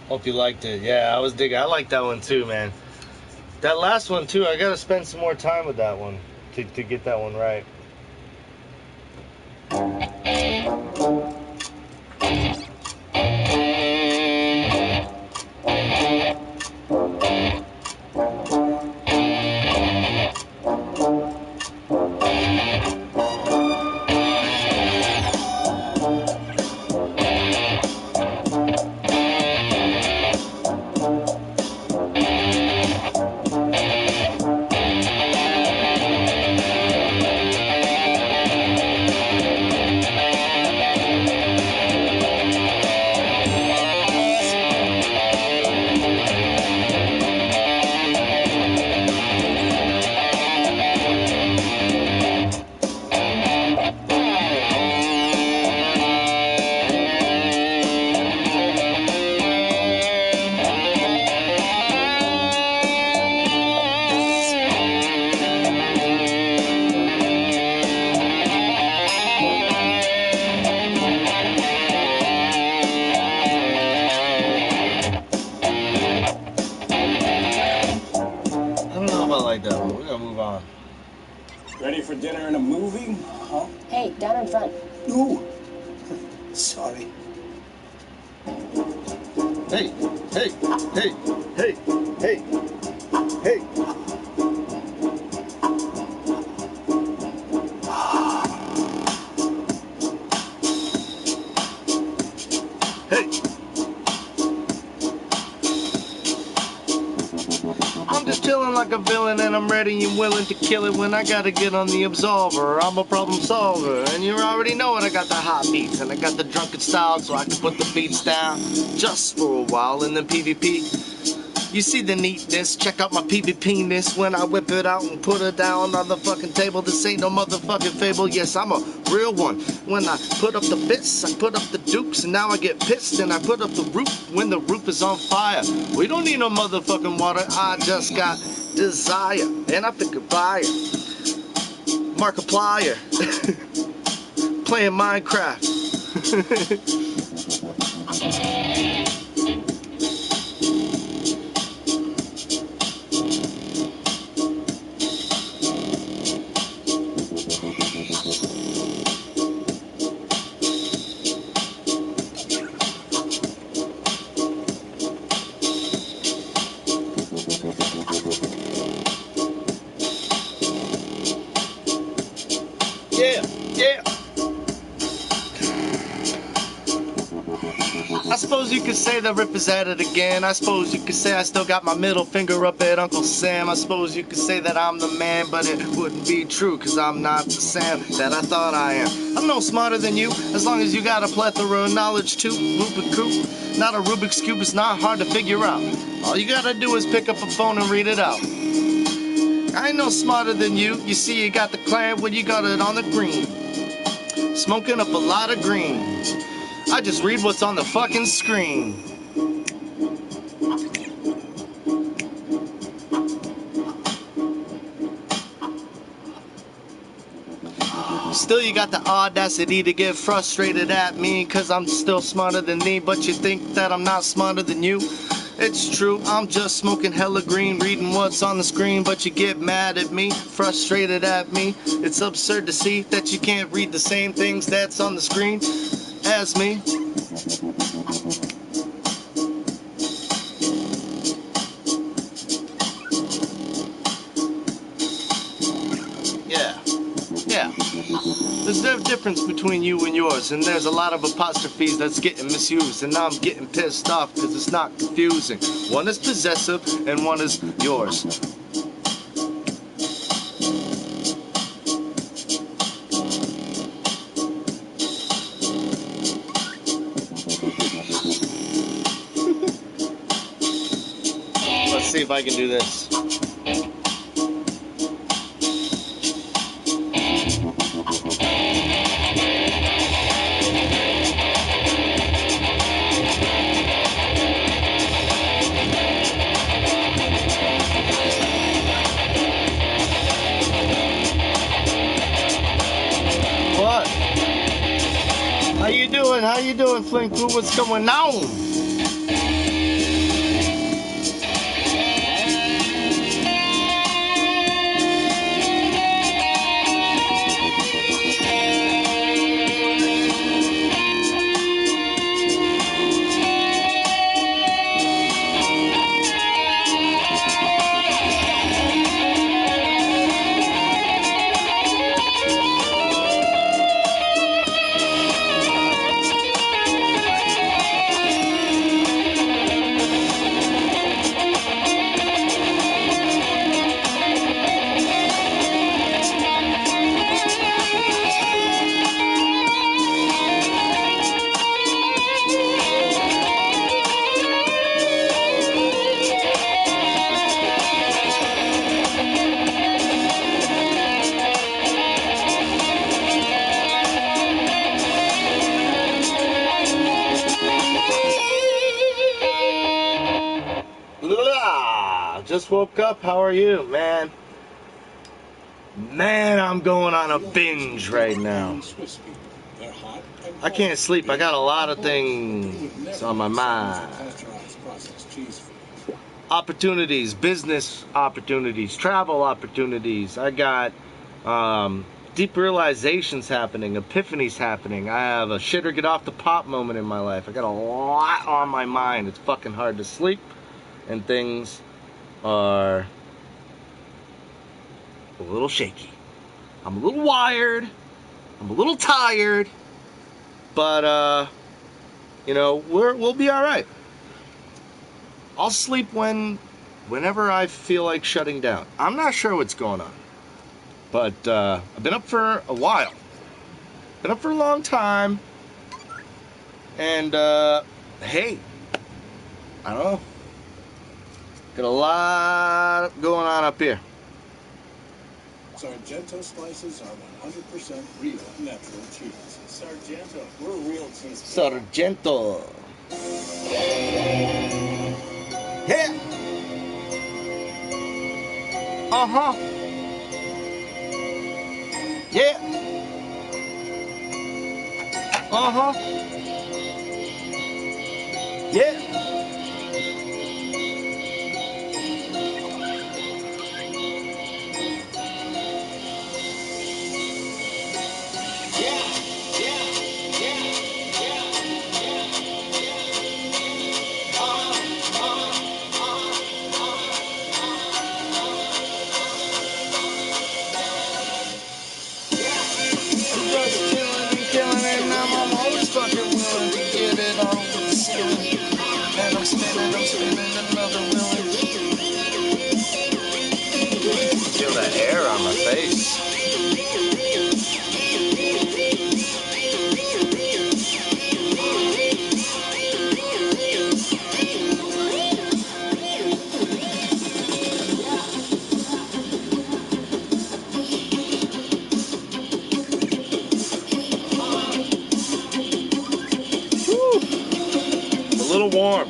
Hope you liked it. Yeah, I was digging. I like that one too, man. That last one too, I gotta spend some more time with that one to get that one right. in front. No. Sorry. Hey, hey, hey, hey, hey, hey. Hey. I'm just chilling like a villain and I'm ready and willing to kill it when I gotta get on the absolver. I'm a problem solver and you already know it. I got the hot beats and I got the drunken style so I can put the beats down just for a while and then PvP. You see the neatness, check out my PvP-ness when I whip it out and put it down on the fucking table. This ain't no motherfucking fable, yes, I'm a real one. When I put up the bits, I put up the dukes, and now I get pissed and I put up the roof when the roof is on fire. We don't need no motherfucking water, I just got desire, and I figure buyer, Markiplier, playing Minecraft. Yeah. I suppose you could say the Riff is at it again. I suppose you could say I still got my middle finger up at Uncle Sam. I suppose you could say that I'm the man, but it wouldn't be true, cause I'm not the Sam that I thought I am. I'm no smarter than you, as long as you got a plethora of knowledge too. Rubik Cube, not a Rubik's Cube, it's not hard to figure out. All you gotta do is pick up a phone and read it out. I ain't no smarter than you. You see, you got the clan when you got it on the green. Smoking up a lot of green. I just read what's on the fucking screen. Still you got the audacity to get frustrated at me, cause I'm still smarter than me, but you think that I'm not smarter than you? It's true, I'm just smoking hella green, reading what's on the screen, but you get mad at me, frustrated at me. It's absurd to see that you can't read the same things that's on the screen as me. Yeah. There's no difference between you and yours, and there's a lot of apostrophes that's getting misused, and I'm getting pissed off because it's not confusing. One is possessive and one is yours. Let's see if I can do this. What? How you doing, Flink? What's going on? Just woke up. How are you, man? Man, I'm going on a binge right now. I can't sleep. I got a lot of things on my mind. Opportunities, business opportunities, travel opportunities. I got deep realizations happening, epiphanies happening. I have a shit or get off the pot moment in my life. I got a lot on my mind. It's fucking hard to sleep, and things are a little shaky. I'm a little wired. I'm a little tired, but you know, we'll be all right. I'll sleep whenever I feel like shutting down. I'm not sure what's going on, but I've been up for a while. Been up for a long time, and hey, I don't know. Got a lot going on up here. Sargento slices are 100% real natural cheese. Sargento, we're real cheese. Sargento. Yeah. Uh-huh. Yeah. Uh-huh. Yeah. Feel the air on my face. Woo. A little warm.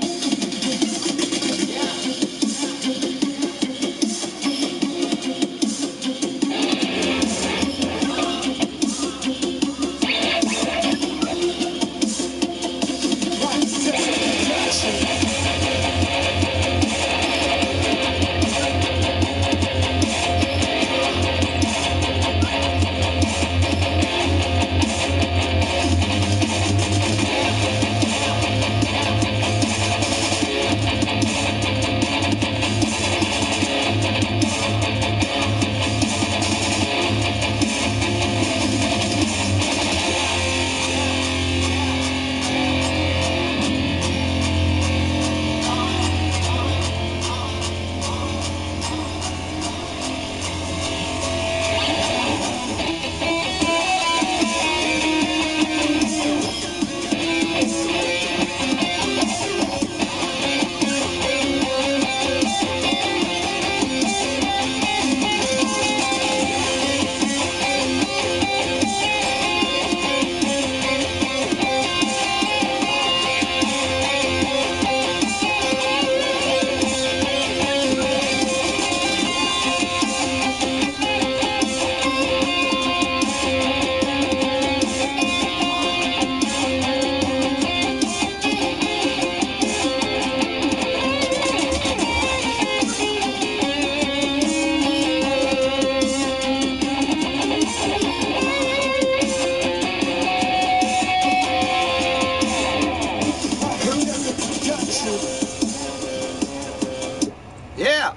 Yeah.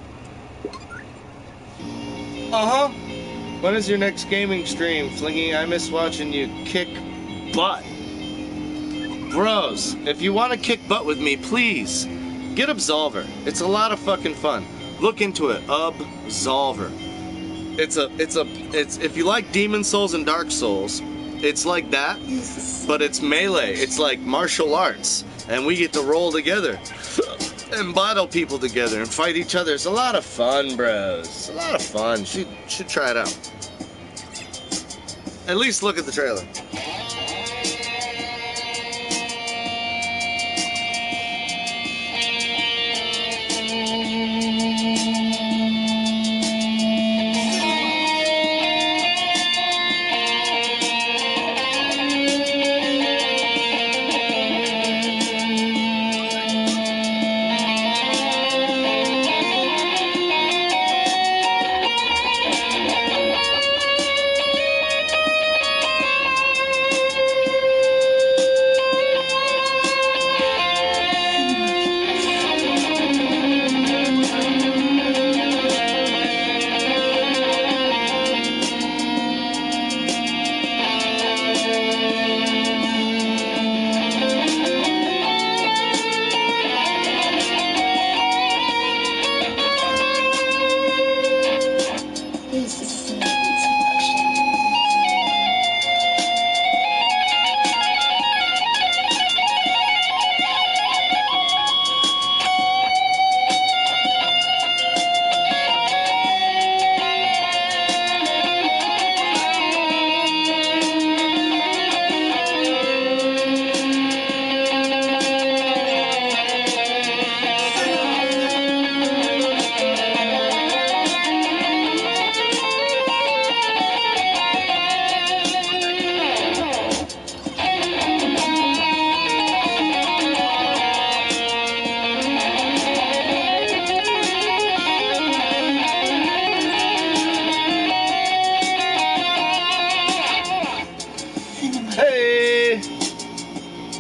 Uh-huh. When is your next gaming stream, Flingy? I miss watching you kick butt. Bros, if you want to kick butt with me, please get Absolver. It's a lot of fucking fun. Look into it. Absolver. It's if you like Demon Souls and Dark Souls, it's like that, but it's melee. It's like martial arts, and we get to roll together and battle people together and fight each other. It's a lot of fun, bros. It's a lot of fun. Should try it out. At least look at the trailer.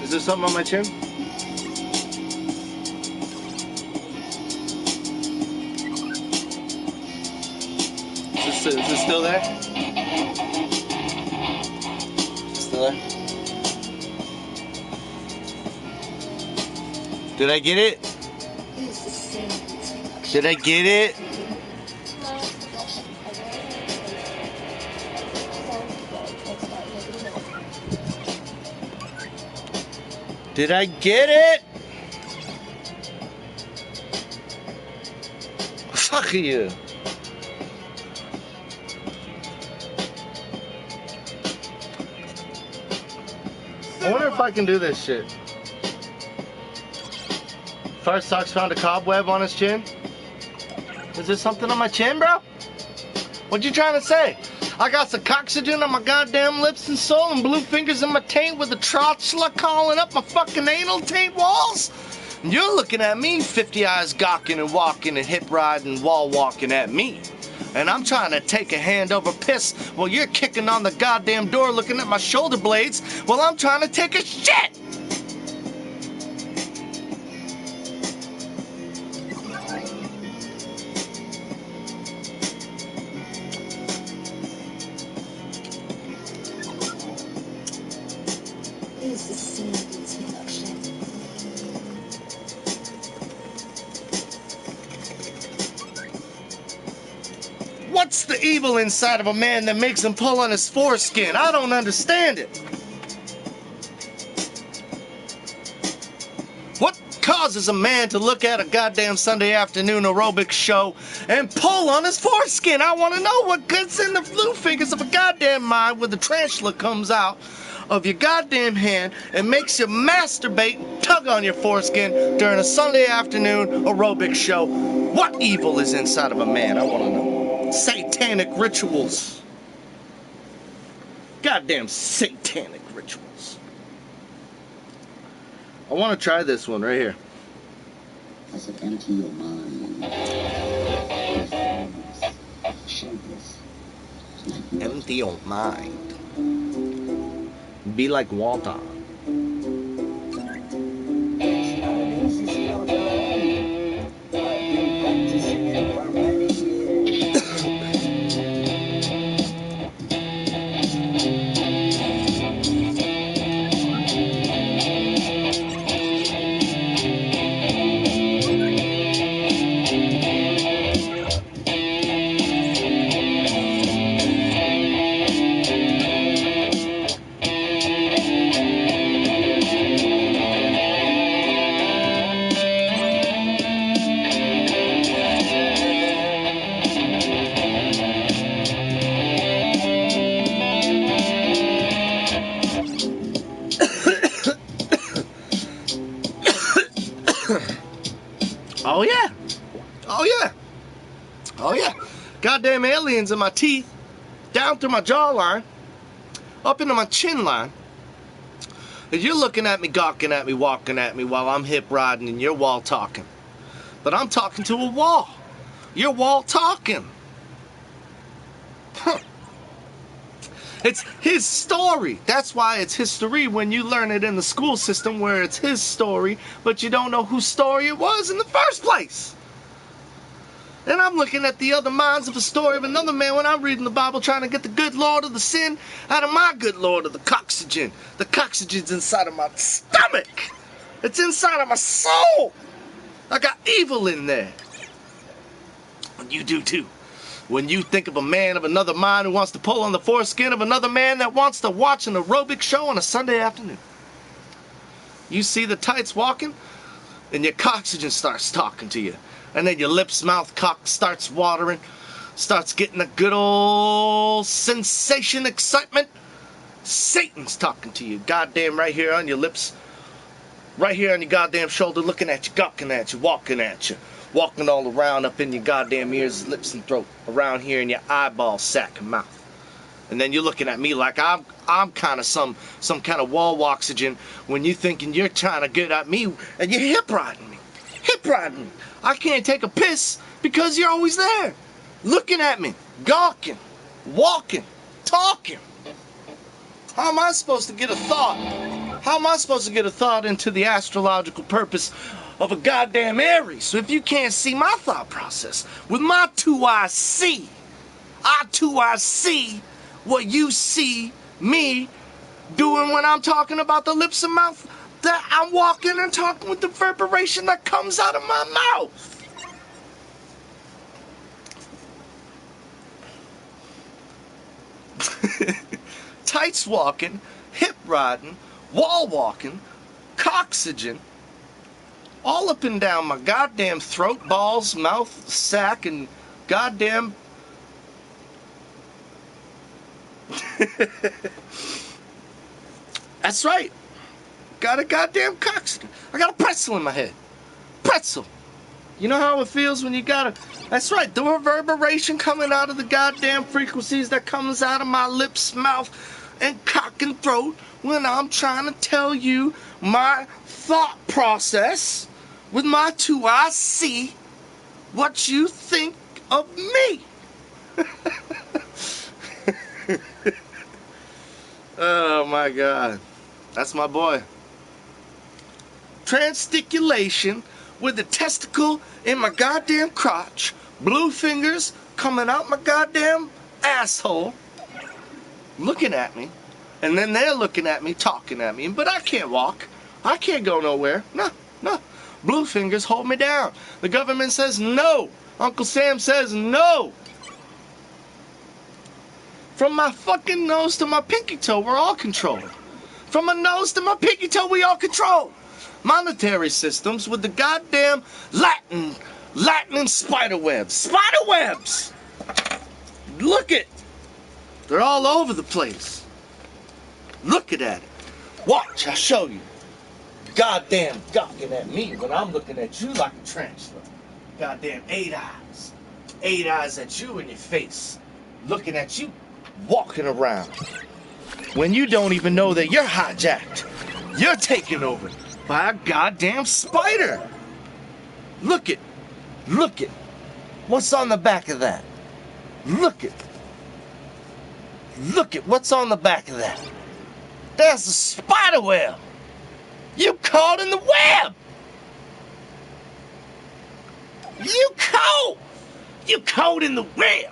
Is there something on my chin? Is this still there? Still there? Did I get it? Did I get it? Did I get it? Fuck you. I wonder if I can do this shit. Fart Socks found a cobweb on his chin. Is there something on my chin, bro? What you trying to say? I got some oxygen on my goddamn lips and soul and blue fingers in my taint with a trotchla calling up my fucking anal taint walls? And you're looking at me, 50 eyes gawking and walking and hip riding, wall walking at me. And I'm trying to take a hand over piss while you're kicking on the goddamn door looking at my shoulder blades while I'm trying to take a shit. What's the evil inside of a man that makes him pull on his foreskin? I don't understand it. What causes a man to look at a goddamn Sunday afternoon aerobics show and pull on his foreskin? I want to know what gets in the blue fingers of a goddamn mind when the tarantula comes out of your goddamn hand and makes you masturbate and tug on your foreskin during a Sunday afternoon aerobics show. What evil is inside of a man? I want to know. Satanic rituals. Goddamn satanic rituals. I want to try this one right here. I said, empty your mind. Empty your mind. Be like Walter. Oh yeah. Oh yeah. Oh yeah. Goddamn aliens in my teeth, down through my jawline, up into my chin line. And you're looking at me, gawking at me, walking at me while I'm hip riding and you're wall talking. But I'm talking to a wall. You're wall talking. Huh. It's his story. That's why it's history when you learn it in the school system where it's his story, but you don't know whose story it was in the first place. And I'm looking at the other minds of a story of another man when I'm reading the Bible trying to get the good Lord of the sin out of my good Lord of the coxygen. The coxygen's inside of my stomach. It's inside of my soul. I got evil in there. And you do too. When you think of a man of another mind who wants to pull on the foreskin of another man that wants to watch an aerobic show on a Sunday afternoon. You see the tights walking, and your coxygen starts talking to you. And then your lips, mouth, cock starts watering, starts getting a good old sensation, excitement. Satan's talking to you, goddamn right here on your lips, right here on your goddamn shoulder, looking at you, gawking at you, walking at you. Walking all around up in your goddamn ears, lips and throat, around here in your eyeball sack and mouth. And then you're looking at me like I'm kind of some kind of wall oxygen when you thinking you're trying to get at me and you're hip riding me. Hip riding me. I can't take a piss because you're always there. Looking at me, gawking, walking, talking. How am I supposed to get a thought How am I supposed to get a thought into the astrological purpose of a goddamn Aries? So if you can't see my thought process, with my two eyes see, I see what you see me doing when I'm talking about the lips and mouth, that I'm walking and talking with the reverberation that comes out of my mouth. Tights walking, hip riding, wall walking, coxygen, all up and down my goddamn throat, balls, mouth, sack, and goddamn... That's right. Got a goddamn coxygen. I got a pretzel in my head. Pretzel. You know how it feels when you got a... That's right, the reverberation coming out of the goddamn frequencies that comes out of my lips, mouth, and cock and throat when I'm trying to tell you my thought process with my two eyes see what you think of me. Oh my God. That's my boy. Transticulation with the testicle in my goddamn crotch, blue fingers coming out my goddamn asshole, looking at me, and then they're looking at me, talking at me, but I can't walk. I can't go nowhere. No. Blue fingers hold me down. The government says no. Uncle Sam says no. From my fucking nose to my pinky toe, we're all controlled. From my nose to my pinky toe, we all control. Monetary systems with the goddamn Latin and spider webs. Spider webs! Look it. They're all over the place. Look at it. Watch, I'll show you. Goddamn gawking at me when I'm looking at you like a tarantula. Goddamn 8 eyes. 8 eyes at you in your face. Looking at you, walking around. When you don't even know that you're hijacked. You're taken over by a goddamn spider. Look it. Look it. What's on the back of that? Look it. Look at what's on the back of that. That's a spider web. You caught in the web. You caught in the web.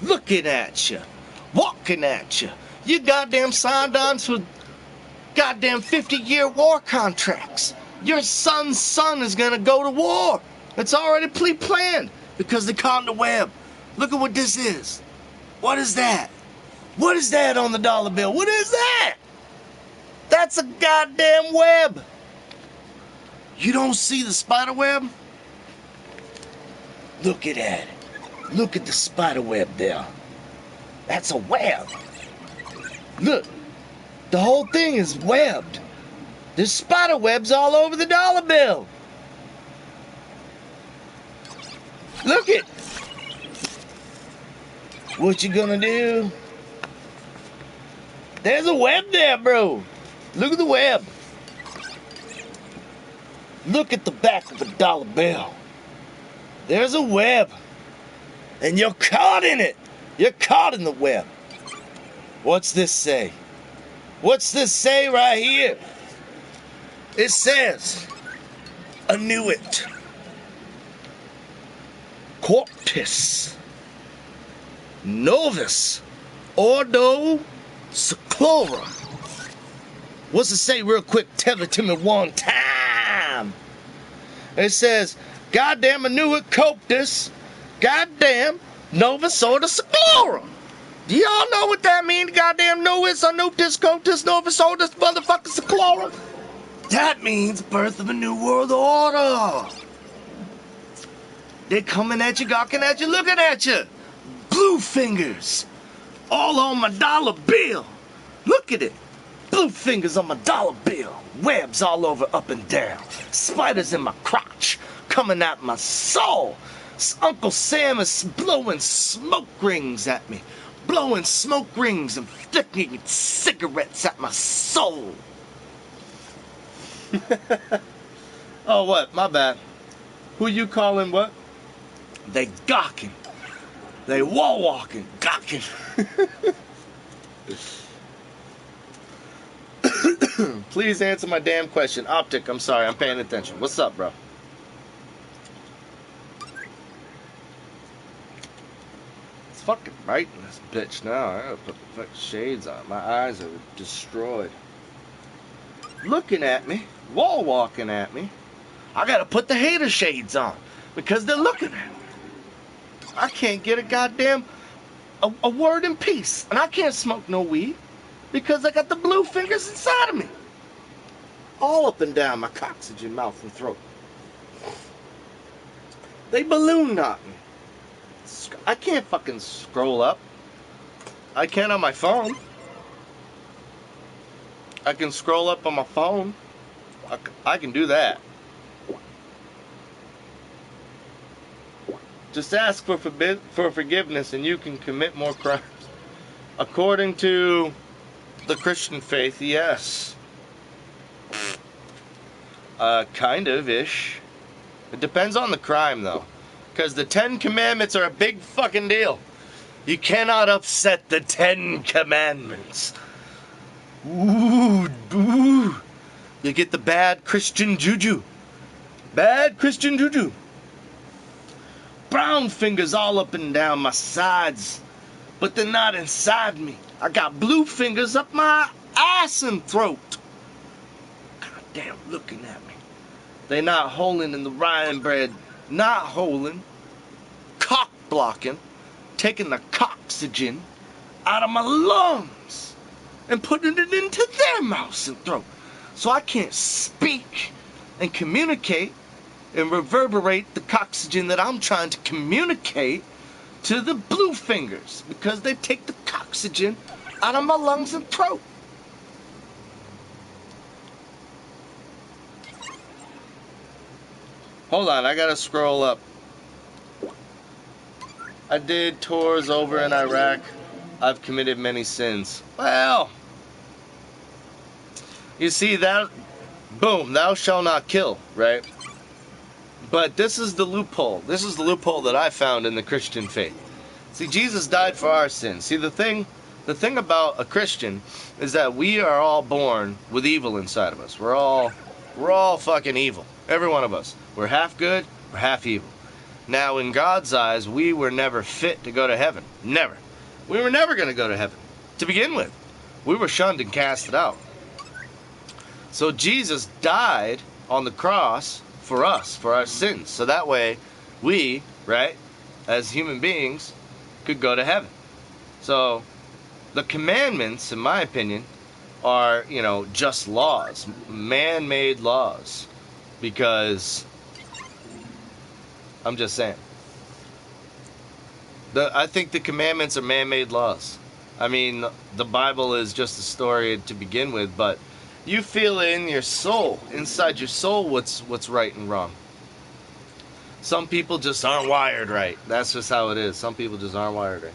Looking at you. Walking at you. You goddamn signed on to goddamn 50-year war contracts. Your son's son is gonna go to war. It's already pre-planned because they caught in the web. Look at what this is. What is that? What is that on the dollar bill? What is that? That's a goddamn web. You don't see the spider web? Look at that. Look at the spider web there. That's a web. Look, the whole thing is webbed. There's spider webs all over the dollar bill. Look it. What you gonna do? There's a web there, bro. Look at the web. Look at the back of the dollar bill. There's a web. And you're caught in it. You're caught in the web. What's this say? What's this say right here? It says, Annuit. Corpus. Novus. Ordo Seclora. What's it say real quick? Tell it to me one time. It says, goddamn Annuit Coptus. Goddamn Novus Ordo Seclora. Do y'all know what that means? Goddamn Novus, Annutis, Coptus, Novus Ordo motherfucking Seclora. That means birth of a new world order. They're coming at you, gawking at you, looking at you. Blue fingers. All on my dollar bill. Look at it. Blue fingers on my dollar bill. Webs all over up and down. Spiders in my crotch. Coming out my soul. Uncle Sam is blowing smoke rings at me. Blowing smoke rings and flicking cigarettes at my soul. Oh, what? My bad. Who you calling what? They gawking. They wall walking, gawking. Please answer my damn question. Optic, I'm sorry, I'm paying attention. What's up, bro? It's fucking bright in this bitch now. I gotta put the fucking shades on. My eyes are destroyed. Looking at me, wall walking at me. I gotta put the hater shades on because they're looking at me. I can't get a goddamn a word in peace, and I can't smoke no weed because I got the blue fingers inside of me, all up and down my coxygen mouth and throat. They balloon knot me. I can't fucking scroll up. I can on my phone. I can scroll up on my phone. I can do that. Just ask for forgiveness and you can commit more crimes. According to the Christian faith, yes. Kind of-ish. It depends on the crime, though. Because the 10 Commandments are a big fucking deal. You cannot upset the 10 Commandments. Ooh. You get the bad Christian juju. Bad Christian juju. Brown fingers all up and down my sides, but they're not inside me. I got blue fingers up my ass and throat. Goddamn, looking at me. They not holding in the rye bread, not holding, cock blocking, taking the coxygen out of my lungs and putting it into their mouths and throat. So I can't speak and communicate and reverberate the coxygen that I'm trying to communicate to the blue fingers because they take the coxygen out of my lungs and throat. Hold on, I gotta scroll up. I did tours over in Iraq. I've committed many sins. Well, you see that, boom, thou shalt not kill, right? But this is the loophole. This is the loophole that I found in the Christian faith. See, Jesus died for our sins. See, the thing about a Christian is that we are all born with evil inside of us. We're all fucking evil. Every one of us. We're half good, we're half evil. Now, in God's eyes, we were never fit to go to heaven. Never. We were never going to go to heaven. To begin with. We were shunned and casted out. So Jesus died on the cross for us, for our sins. So that way, we, right, as human beings, could go to heaven. So, the commandments, in my opinion, are, just laws. Man-made laws. Because, I'm just saying. I think the commandments are man-made laws. I mean, the Bible is just a story to begin with, but you feel in your soul, inside your soul, what's right and wrong. Some people just aren't wired right. That's just how it is. Some people just aren't wired right.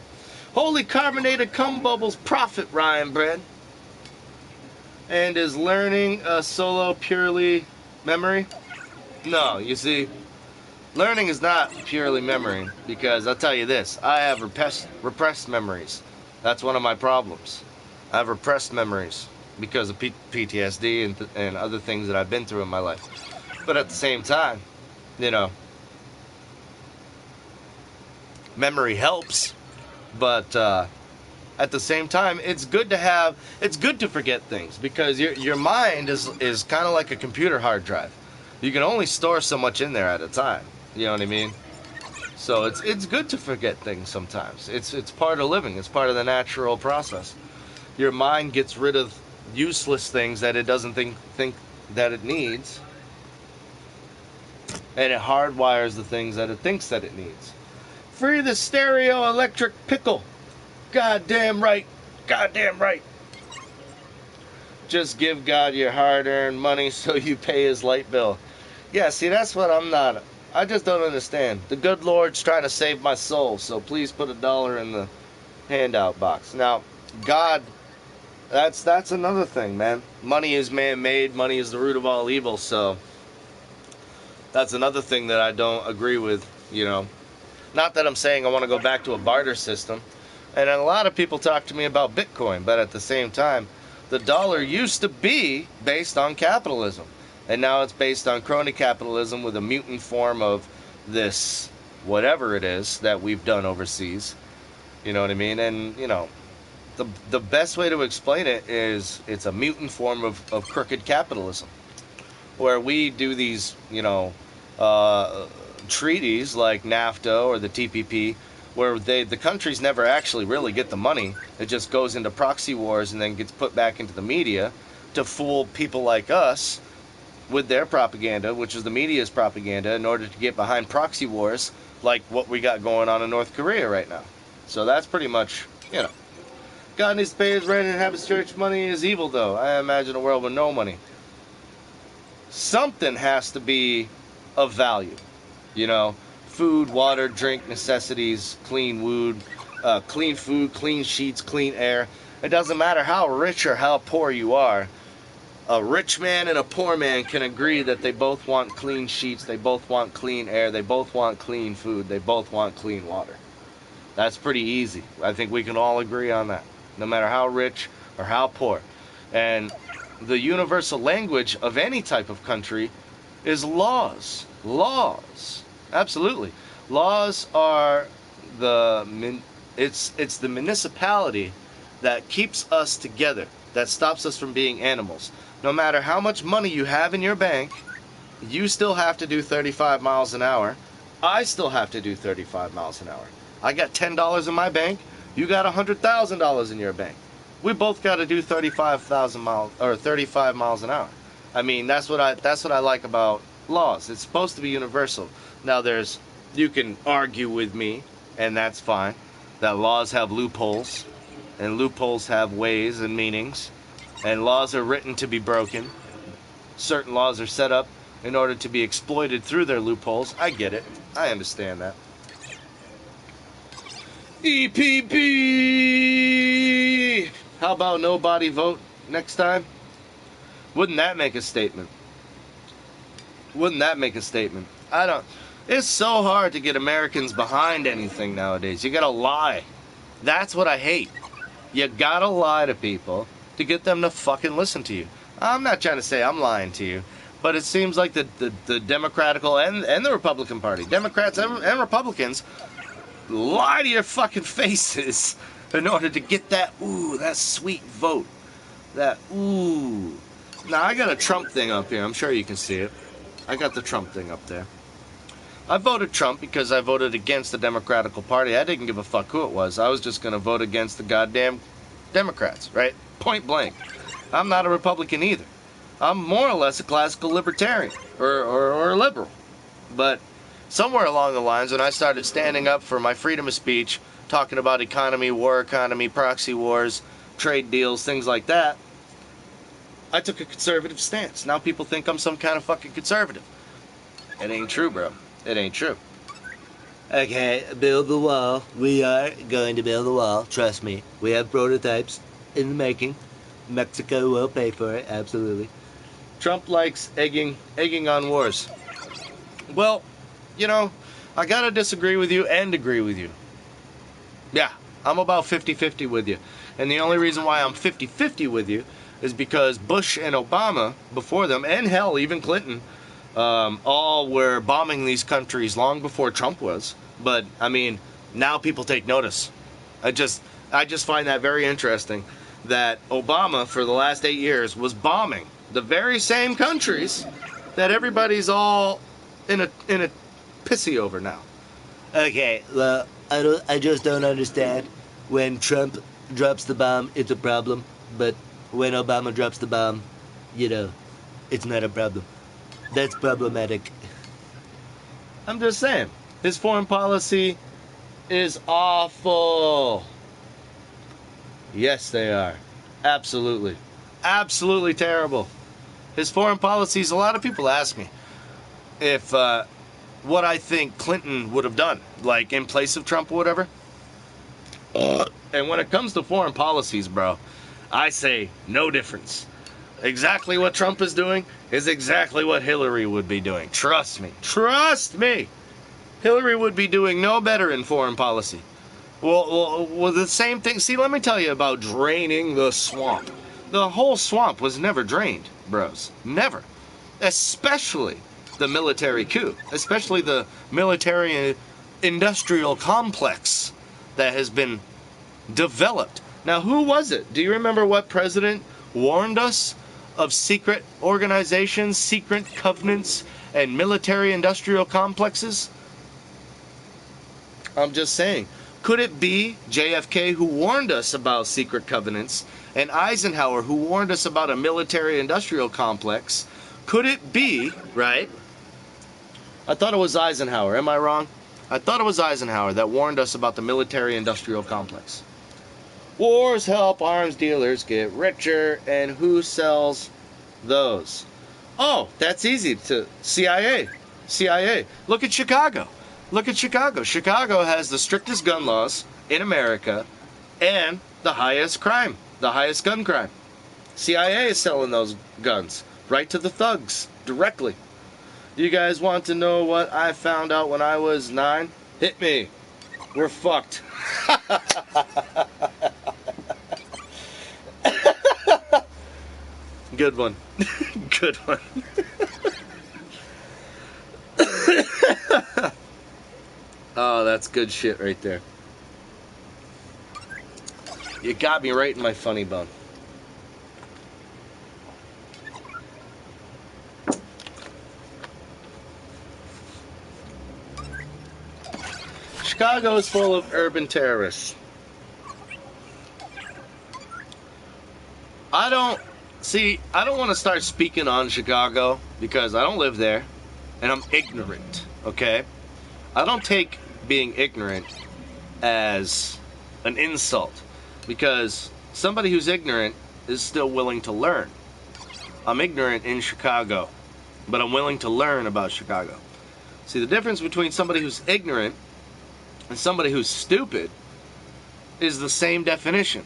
Holy carbonated cum bubbles, Prophet Ryan Bread. And is learning a solo purely memory? No, you see, learning is not purely memory, because I'll tell you this, I have repressed memories. That's one of my problems. I have repressed memories because of PTSD and other things that I've been through in my life. But at the same time, memory helps, but at the same time, it's good to forget things, because your mind is kind of like a computer hard drive. You can only store so much in there at a time. You know what I mean? So it's good to forget things sometimes. It's part of living. It's part of the natural process. Your mind gets rid of useless things that it doesn't think that it needs, and it hardwires the things that it thinks that it needs. Free the stereo electric pickle. Goddamn right. Goddamn right. Just give God your hard-earned money so you pay his light bill. Yeah, see, that's what I'm not. I just don't understand. The good Lord's trying to save my soul, so please put $1 in the handout box. Now, God, that's another thing, man. Money is man-made. Money is the root of all evil, so that's another thing that I don't agree with, Not that I'm saying I want to go back to a barter system. And a lot of people talk to me about Bitcoin, but at the same time, The dollar used to be based on capitalism, and now it's based on crony capitalism with a mutant form of this, whatever it is that we've done overseas. You know what I mean? And, you know, the best way to explain it is it's a mutant form of crooked capitalism, where we do these, you know, treaties like NAFTA or the TPP, where the countries never actually really get the money. It just goes into proxy wars and then gets put back into the media to fool people like us with their propaganda, which is the media's propaganda, in order to get behind proxy wars like what we got going on in North Korea right now. So that's pretty much, you know. God needs to pay his rent and have his church. Money is evil, though. I imagine a world with no money. Something has to be of value, you know. Food, water, drink, necessities, clean food, clean sheets, clean air. It doesn't matter how rich or how poor you are. A rich man and a poor man can agree that they both want clean sheets, they both want clean air, they both want clean food, they both want clean water. That's pretty easy. I think we can all agree on that, no matter how rich or how poor. And the universal language of any type of country is laws. Laws. Absolutely. Laws are it's the municipality that keeps us together, that stops us from being animals. No matter how much money you have in your bank, you still have to do 35 miles an hour. I still have to do 35 miles an hour. I got $10 in my bank. You got $100,000 in your bank. We both got to do 35 miles an hour. I mean, that's what I like about laws. It's supposed to be universal. Now you can argue with me, and that's fine, that laws have loopholes, and loopholes have ways and meanings, and laws are written to be broken. Certain laws are set up in order to be exploited through their loopholes. I get it. I understand that. EPP! How about nobody vote next time? Wouldn't that make a statement? Wouldn't that make a statement? It's so hard to get Americans behind anything nowadays. You gotta lie. That's what I hate. You gotta lie to people to get them to fucking listen to you. I'm not trying to say I'm lying to you, but it seems like the Democratical and the Republican Party, Democrats and Republicans, lie to your fucking faces in order to get that sweet vote. Now I got a Trump thing up here. I'm sure you can see it. I got the Trump thing up there. I voted Trump because I voted against the Democratical Party. I didn't give a fuck who it was. I was just going to vote against the goddamn Democrats, right? Point blank. I'm not a Republican either. I'm more or less a classical libertarian or a liberal. But somewhere along the lines, when I started standing up for my freedom of speech, talking about economy, war economy, proxy wars, trade deals, things like that, I took a conservative stance. Now people think I'm some kind of fucking conservative. It ain't true, bro. It ain't true. Okay, build the wall. We are going to build the wall. Trust me. We have prototypes in the making. Mexico will pay for it, absolutely. Trump likes egging on wars. Well, you know, I gotta disagree with you and agree with you. Yeah, I'm about 50-50 with you. And the only reason why I'm 50-50 with you is because Bush and Obama, before them, and hell, even Clinton, all were bombing these countries long before Trump was. But, I mean, now people take notice. I just find that very interesting, that Obama, for the last 8 years, was bombing the very same countries that everybody's all in a pissy over now. Okay, well, I just don't understand. When Trump drops the bomb, it's a problem. But when Obama drops the bomb, you know, it's not a problem. That's problematic. I'm just saying, his foreign policy is awful. Yes, they are. Absolutely. Absolutely terrible. His foreign policies, a lot of people ask me if what I think Clinton would have done, like in place of Trump or whatever. And when it comes to foreign policies, bro, I say no difference. Exactly what Trump is doing is exactly what Hillary would be doing. Trust me. Trust me. Hillary would be doing no better in foreign policy. Well, the same thing. See, let me tell you about draining the swamp. The whole swamp was never drained, bros. Never. Especially the military coup. Especially the military industrial complex that has been developed. Now, who was it? Do you remember what president warned us of secret organizations, secret covenants, and military industrial complexes? I'm just saying. Could it be JFK who warned us about secret covenants and Eisenhower who warned us about a military industrial complex? Could it be, right? I thought it was Eisenhower. Am I wrong? I thought it was Eisenhower that warned us about the military industrial complex. Wars help arms dealers get richer, and who sells those? Oh, that's easy. To CIA. CIA. Look at Chicago. Look at Chicago. Chicago has the strictest gun laws in America and the highest crime, the highest gun crime. CIA is selling those guns right to the thugs directly. Do you guys want to know what I found out when I was 9? Hit me. We're fucked. Good one. Good one. Oh, that's good shit right there. You got me right in my funny bone. Chicago is full of urban terrorists. I don't want to start speaking on Chicago because I don't live there and I'm ignorant, okay? I don't take being ignorant as an insult because somebody who's ignorant is still willing to learn. I'm ignorant in Chicago, but I'm willing to learn about Chicago. See, the difference between somebody who's ignorant and somebody who's stupid is the same definition.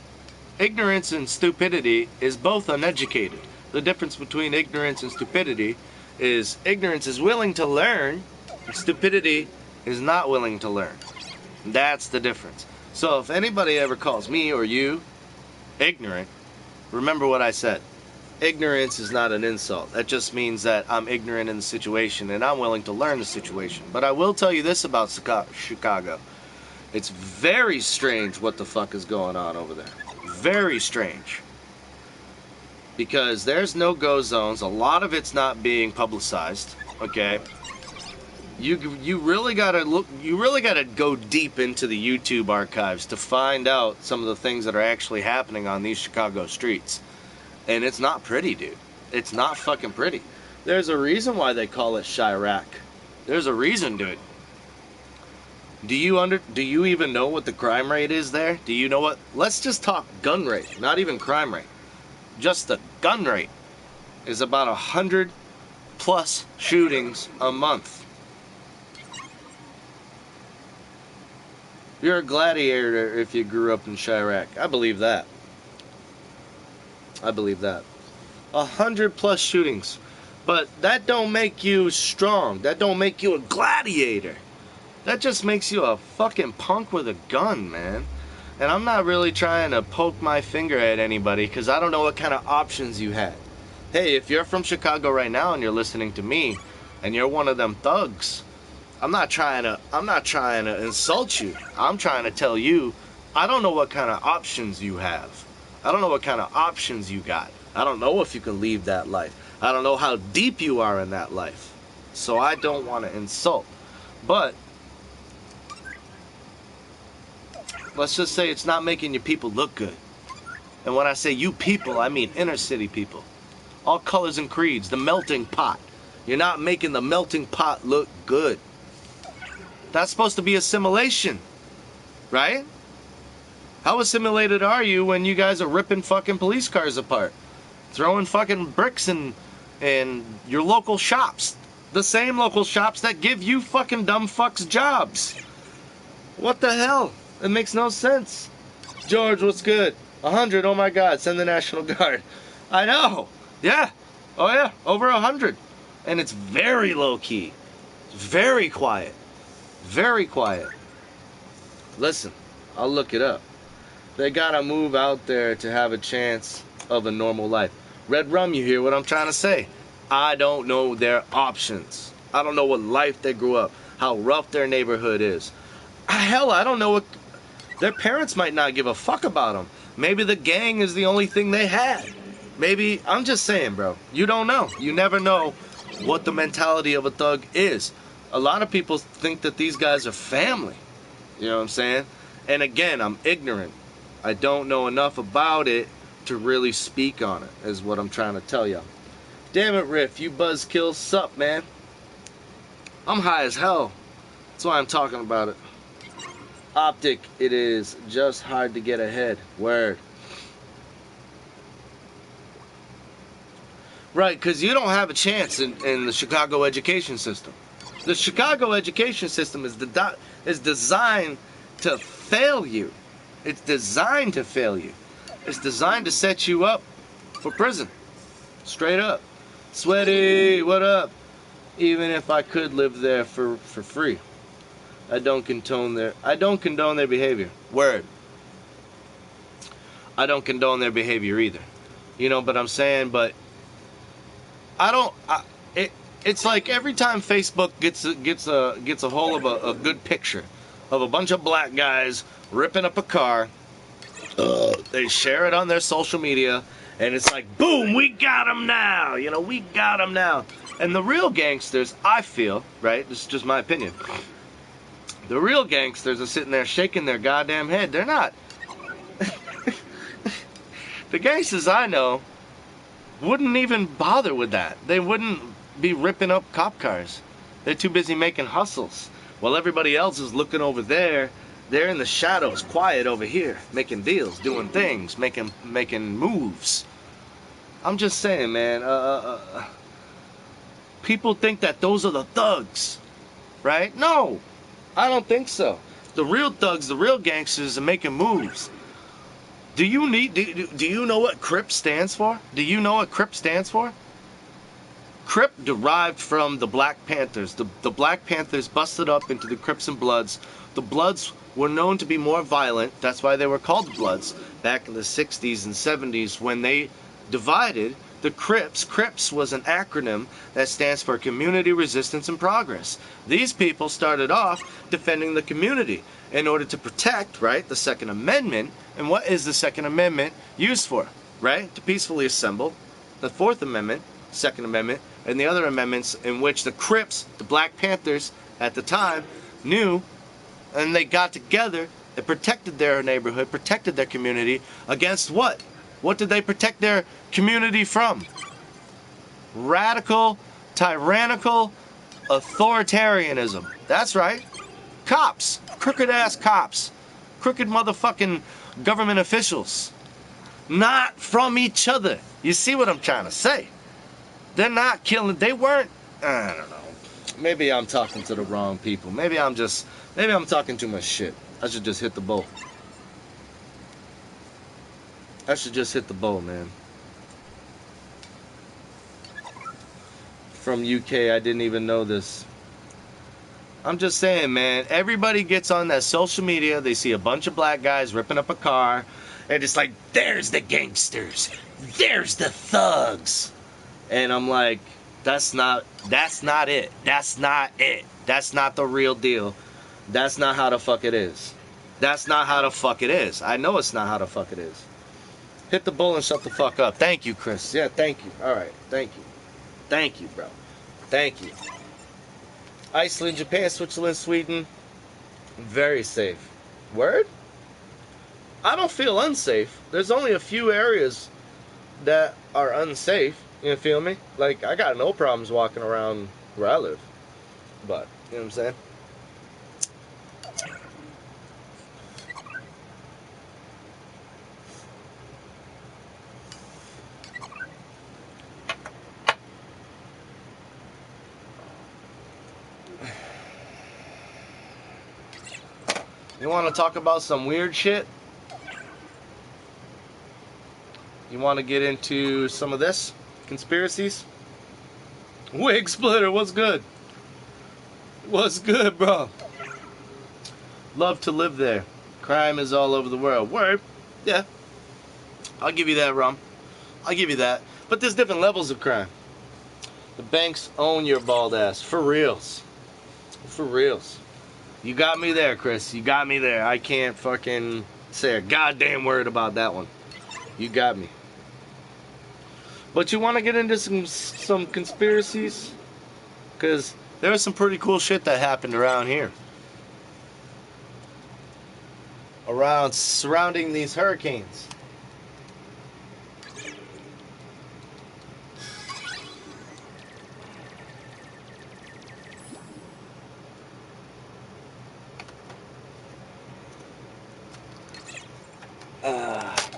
Ignorance and stupidity is both uneducated. The difference between ignorance and stupidity is ignorance is willing to learn, and stupidity is not willing to learn. That's the difference. So if anybody ever calls me or you ignorant, remember what I said. Ignorance is not an insult. That just means that I'm ignorant in the situation and I'm willing to learn the situation. But I will tell you this about Chicago. It's very strange what the fuck is going on over there. Very strange. Because there's no-go zones. A lot of it's not being publicized. Okay? You really gotta look. You really gotta go deep into the YouTube archives to find out some of the things that are actually happening on these Chicago streets. And it's not pretty, dude. It's not fucking pretty. There's a reason why they call it Chirac. There's a reason, dude. Do you even know what the crime rate is there? Do you know what? Let's just talk gun rate, not even crime rate. Just the gun rate is about 100 plus shootings a month. You're a gladiator if you grew up in Chirac. I believe that. I believe that. 100 plus shootings. But that don't make you strong. That don't make you a gladiator. That just makes you a fucking punk with a gun, man. And I'm not really trying to poke my finger at anybody because I don't know what kind of options you had. Hey, if you're from Chicago right now and you're listening to me and you're one of them thugs, I'm not trying to insult you. I'm trying to tell you I don't know what kind of options you have. I don't know what kind of options you got. I don't know if you can leave that life. I don't know how deep you are in that life. So I don't want to insult. But let's just say it's not making your people look good. And when I say you people, I mean inner city people. All colors and creeds, the melting pot. You're not making the melting pot look good. That's supposed to be assimilation, right? How assimilated are you when you guys are ripping fucking police cars apart? Throwing fucking bricks in your local shops. The same local shops that give you fucking dumb fucks jobs. What the hell? It makes no sense. George, what's good? 100, oh my God, send the National Guard. I know, yeah. Oh yeah, over 100. And it's very low key. Very quiet. Very quiet. Listen, I'll look it up. They gotta move out there to have a chance of a normal life. Red Rum, you hear what I'm trying to say? I don't know their options. I don't know what life they grew up, how rough their neighborhood is. Hell, I don't know what... Their parents might not give a fuck about them. Maybe the gang is the only thing they had. Maybe, I'm just saying, bro. You don't know. You never know what the mentality of a thug is. A lot of people think that these guys are family. You know what I'm saying? And again, I'm ignorant. I don't know enough about it to really speak on it, is what I'm trying to tell y'all. Damn it, Riff, you buzzkill, sup, man? I'm high as hell. That's why I'm talking about it. Optic, it is just hard to get ahead. Word. Right, because you don't have a chance in the Chicago education system. The Chicago education system is designed to fail you. It's designed to fail you. It's designed to set you up for prison. Straight up. Sweaty, what up? Even if I could live there for free. I don't condone their behavior. Word. I don't condone their behavior either. You know, but I'm saying, but it's like every time Facebook gets a hold of a good picture of a bunch of black guys ripping up a car, they share it on their social media, and it's like, boom, we got them now. You know, we got them now. And the real gangsters, I feel, right? This is just my opinion. The real gangsters are sitting there shaking their goddamn head. They're not. The gangsters I know wouldn't even bother with that. They wouldn't be ripping up cop cars. They're too busy making hustles. While everybody else is looking over there, they're in the shadows, quiet over here, making deals, doing things, making moves. I'm just saying, man, people think that those are the thugs, right? No, I don't think so. The real thugs, the real gangsters are making moves. Do you know what Crip stands for? Do you know what Crip stands for? Crip derived from the Black Panthers. The Black Panthers busted up into the Crips and Bloods. The Bloods were known to be more violent. That's why they were called Bloods back in the 60s and 70s when they divided. The Crips was an acronym that stands for Community Resistance and Progress. These people started off defending the community in order to protect, right, the Second Amendment. And what is the Second Amendment used for, right? To peacefully assemble. The Fourth Amendment, Second Amendment, and the other amendments in which the Crips, the Black Panthers at the time, knew, and they got together and protected their neighborhood, protected their community against what? What did they protect their community from? Radical, tyrannical, authoritarianism. That's right. Cops. Crooked ass cops. Crooked motherfucking government officials. Not from each other. You see what I'm trying to say? They're not killing. They weren't. I don't know. Maybe I'm talking to the wrong people. Maybe I'm talking too much shit. I should just hit the bowl. I should just hit the bowl, man. From UK, I didn't even know this. I'm just saying, man, everybody gets on that social media, they see a bunch of black guys ripping up a car, and it's like, there's the gangsters, there's the thugs. And I'm like, that's not it. That's not it. That's not the real deal. That's not how the fuck it is. That's not how the fuck it is. I know it's not how the fuck it is. Hit the bull and shut the fuck up. Thank you, Chris. Yeah, thank you. All right, thank you. Thank you, bro. Thank you. Iceland, Japan, Switzerland, Sweden. Very safe. Word? I don't feel unsafe. There's only a few areas that are unsafe. You feel me? Like, I got no problems walking around where I live. But, you know what I'm saying? You want to talk about some weird shit? You want to get into some of this? Conspiracies? Wig Splitter, what's good? What's good, bro? Love to live there. Crime is all over the world. Word? Yeah. I'll give you that, Rum. I'll give you that. But there's different levels of crime. The banks own your bald ass. For reals. For reals. You got me there, Chris. You got me there. I can't fucking say a goddamn word about that one. You got me. But you want to get into some conspiracies? Because there was some pretty cool shit that happened around here. Surrounding these hurricanes.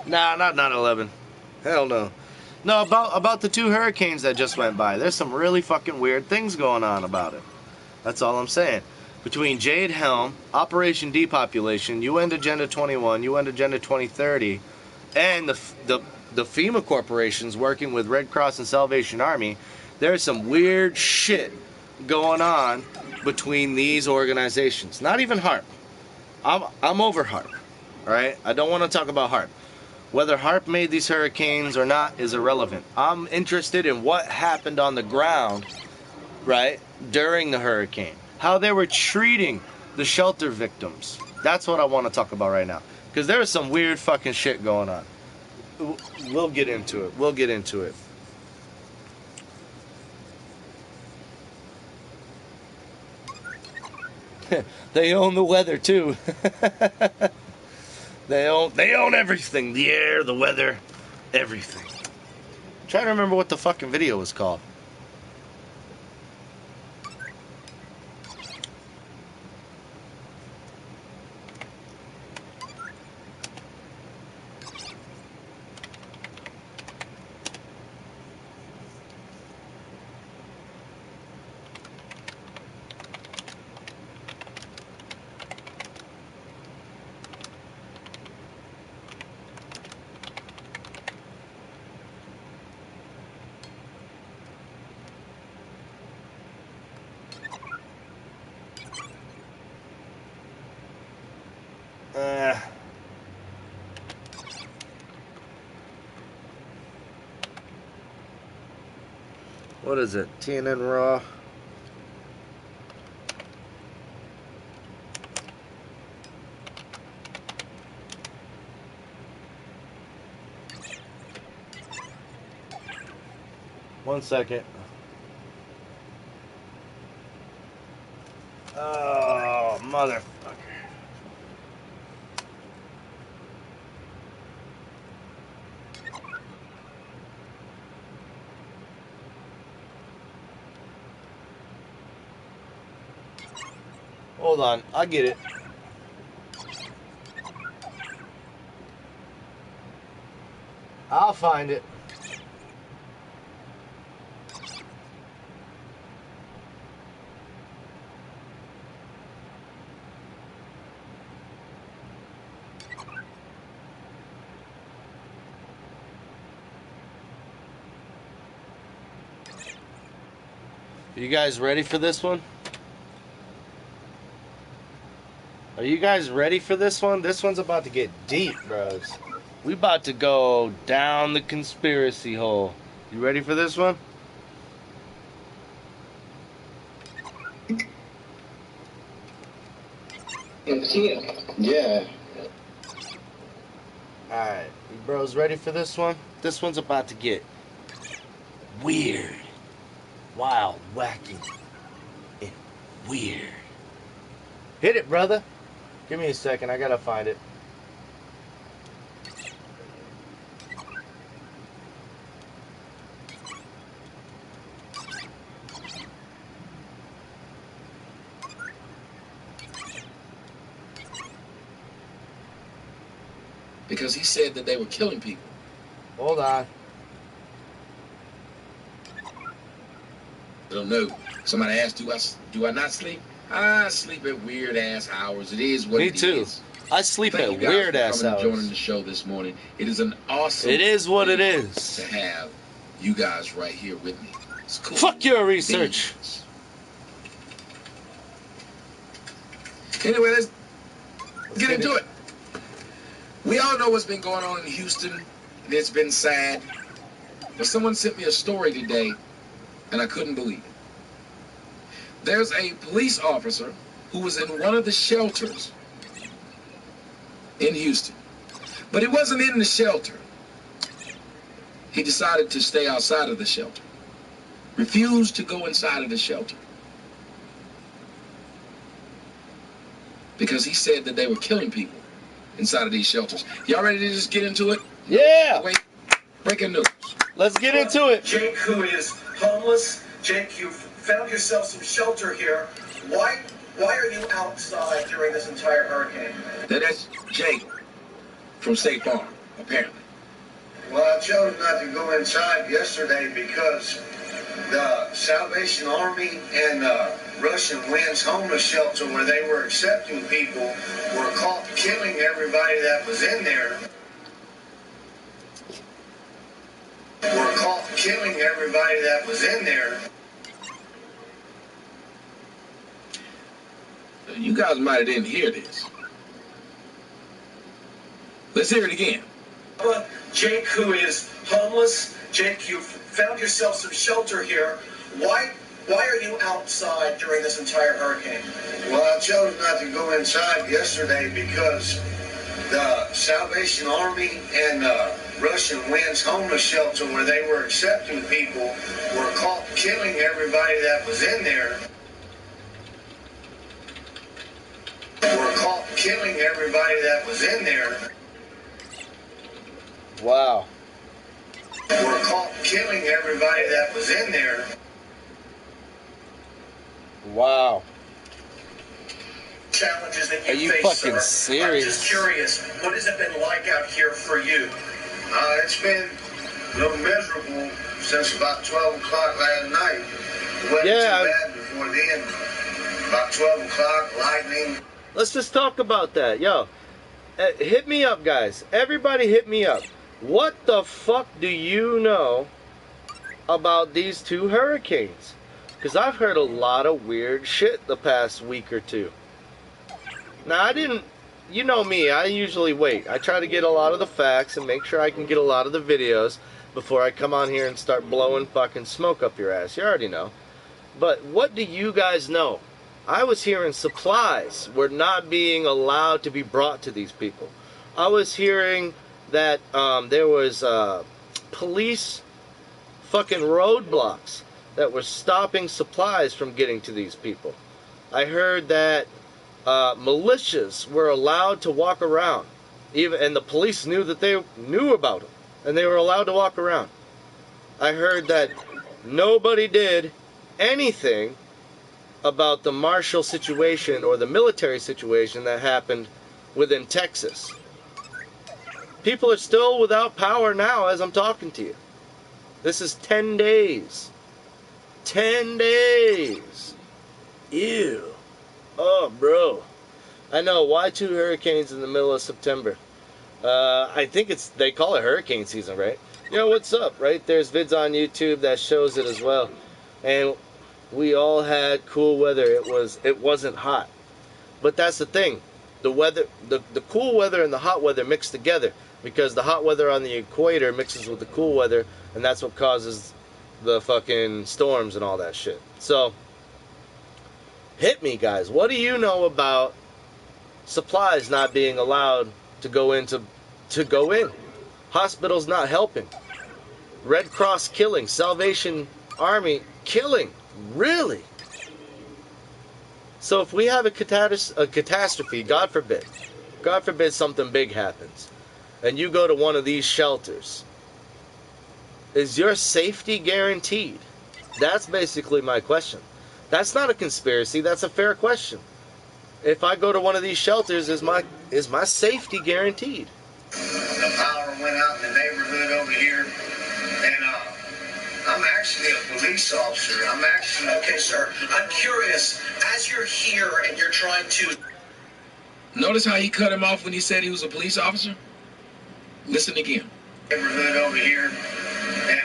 Nah, not 9/11. Hell no. No, about the 2 hurricanes that just went by. There's some really fucking weird things going on about it. That's all I'm saying. Between Jade Helm, Operation Depopulation, UN Agenda 21, UN Agenda 2030, and the FEMA corporations working with Red Cross and Salvation Army, there's some weird shit going on between these organizations. Not even HARP. I'm over HARP. Alright? I don't want to talk about HARP. Whether HARP made these hurricanes or not is irrelevant. I'm interested in what happened on the ground, right, during the hurricane. How they were treating the shelter victims. That's what I want to talk about right now. Because there is some weird fucking shit going on. We'll get into it. We'll get into it. They own the weather too. They own everything. The air, the weather, everything. I'm trying to remember what the fucking video was called. What is it? TNN Raw. One second. Oh, motherfucker. Hold on, I get it. I'll find it. You guys ready for this one? Are you guys ready for this one? This one's about to get deep, bros. We about to go down the conspiracy hole. You ready for this one? Yeah. Alright, you bros ready for this one? This one's about to get weird. Wild, wacky, and weird. Hit it, brother. Give me a second, I gotta find it. Because he said that they were killing people. Hold on. I don't know. Somebody asked, do I not sleep? I sleep at weird ass hours. It is what it is. Me too. I sleep at weird ass hours. Joining the show this morning. It is an awesome. It is what it is. To have you guys right here with me. It's cool. Fuck your research. Anyway, let's get into it. We all know what's been going on in Houston, and it's been sad. But someone sent me a story today, and I couldn't believe it. There's a police officer who was in one of the shelters in Houston. But he wasn't in the shelter. He decided to stay outside of the shelter. Refused to go inside of the shelter. Because he said that they were killing people inside of these shelters. Y'all ready to just get into it? Yeah. Wait. Breaking news. Let's get into it. Jake, who is homeless. Jake, you've found yourself some shelter here. Why are you outside during this entire hurricane? That's Jake from State Farm, apparently. Well, I chose not to go inside yesterday because the Salvation Army and Russian Winds homeless shelter where they were accepting people were caught killing everybody that was in there. Were caught killing everybody that was in there. You guys might have didn't hear this. Let's hear it again. Jake, who is homeless. Jake, you've found yourself some shelter here. Why are you outside during this entire hurricane? Well, I chose not to go inside yesterday because the Salvation Army and Russian Winds homeless shelter where they were accepting people were caught killing everybody that was in there. Were caught killing everybody that was in there. Wow. Were caught killing everybody that was in there. Wow. Challenges that you Are you face, fucking sir. serious? I'm just curious, what has it been like out here for you? It's been a little miserable since about 12 o'clock last night. It wasn't too bad before then. About 12 o'clock, lightning. Let's just talk about that. Yo, hit me up, guys. Everybody hit me up. What the fuck do you know about these two hurricanes? Because I've heard a lot of weird shit the past week or two. Now, you know me, I usually wait. I try to get a lot of the facts and make sure I can get a lot of the videos before I come on here and start blowing fucking smoke up your ass. You already know. But what do you guys know? I was hearing supplies were not being allowed to be brought to these people. I was hearing that there was police fucking roadblocks that were stopping supplies from getting to these people. I heard that militias were allowed to walk around, and the police knew that they knew about them, and they were allowed to walk around. I heard that nobody did anything about the martial situation or the military situation that happened within Texas. People are still without power now as I'm talking to you. This is 10 days. 10 days. Ew. Oh, bro. I know. Why two hurricanes in the middle of September? I think they call it hurricane season, right? Yo, what's up, right? There's vids on YouTube that shows it as well. And we all had cool weather. It wasn't hot. But that's the thing. The weather, the cool weather and the hot weather mix together because the hot weather on the equator mixes with the cool weather, and that's what causes the fucking storms and all that shit. So, hit me, guys. What do you know about supplies not being allowed to go in? Hospitals not helping. Red Cross killing. Salvation Army killing. Really? So if we have a catastrophe, God forbid something big happens, and you go to one of these shelters, is your safety guaranteed? That's basically my question. That's not a conspiracy, that's a fair question. If I go to one of these shelters, is my safety guaranteed? The power went out in the neighborhood over here, and I'm actually a police officer. Okay, sir. I'm curious, as you're here and you're trying to... Notice how he cut him off when he said he was a police officer? Listen again. Neighborhood over here, and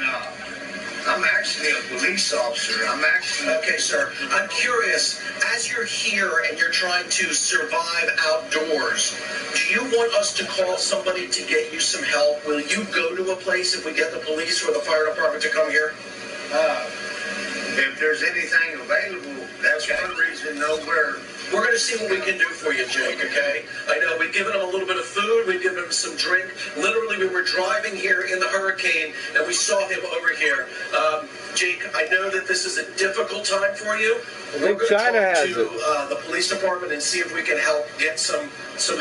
I'm actually actually a police officer. Okay, sir. I'm curious, as you're here and you're trying to survive outdoors, do you want us to call somebody to get you some help? Will you go to a place if we get the police or the fire department to come here? If there's anything available, that's one reason nowhere. We're going to see what we can do for you, Jake, okay? I know we've given him a little bit of food, we've given him some drink. Literally, we were driving here in the hurricane, and we saw him over here. Jake, I know that this is a difficult time for you. We're going to talk to the police department and see if we can help get some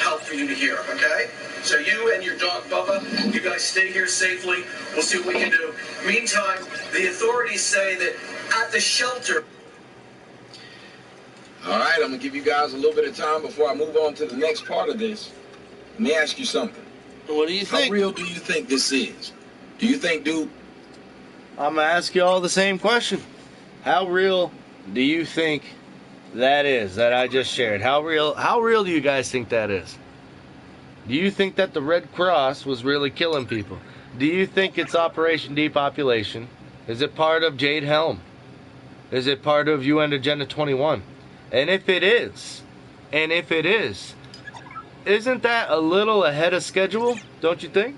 help for you to here, okay? So you and your dog, Bubba, you guys stay here safely. We'll see what we can do. Meantime, the authorities say that at the shelter... All right, I'm going to give you guys a little bit of time before I move on to the next part of this. Let me ask you something. What do you think? How real do you think this is? Do you think, dude? I'm going to ask you all the same question. How real do you think that is that I just shared? How real do you guys think that is? Do you think that the Red Cross was really killing people? Do you think it's Operation Depopulation? Is it part of Jade Helm? Is it part of UN Agenda 21? And if it is, isn't that a little ahead of schedule, don't you think?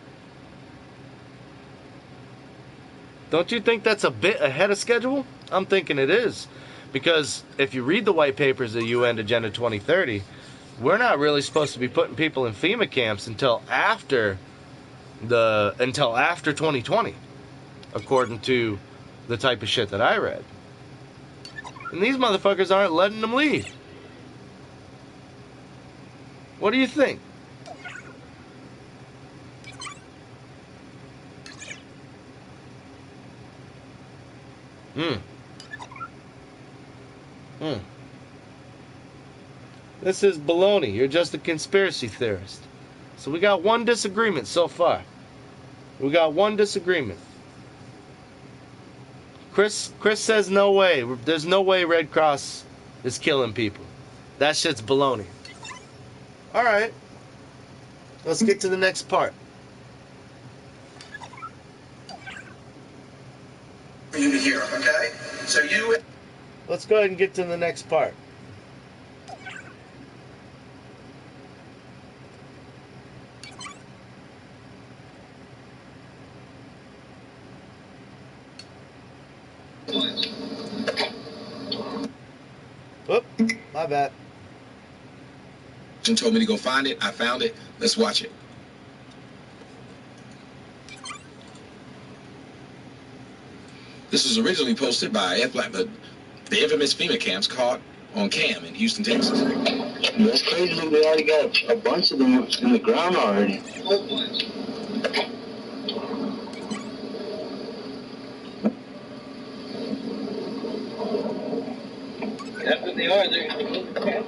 Don't you think that's a bit ahead of schedule? I'm thinking it is. Because if you read the white papers of UN Agenda 2030, we're not really supposed to be putting people in FEMA camps until after 2020, according to the type of shit that I read. And these motherfuckers aren't letting them leave. What do you think? This is baloney. You're just a conspiracy theorist. So we got one disagreement so far. We got one disagreement. Chris says no way. There's no way Red Cross is killing people. That shit's baloney. Alright. Let's get to the next part. For you to hear, okay? So you... Let's go ahead and get to the next part. Whoop, my bad. Told me to go find it. I found it. Let's watch it. This was originally posted by the infamous FEMA camps caught on cam in Houston, Texas. That's crazy that we already got a bunch of them in the ground already. That's what they are. They're going to move the camp.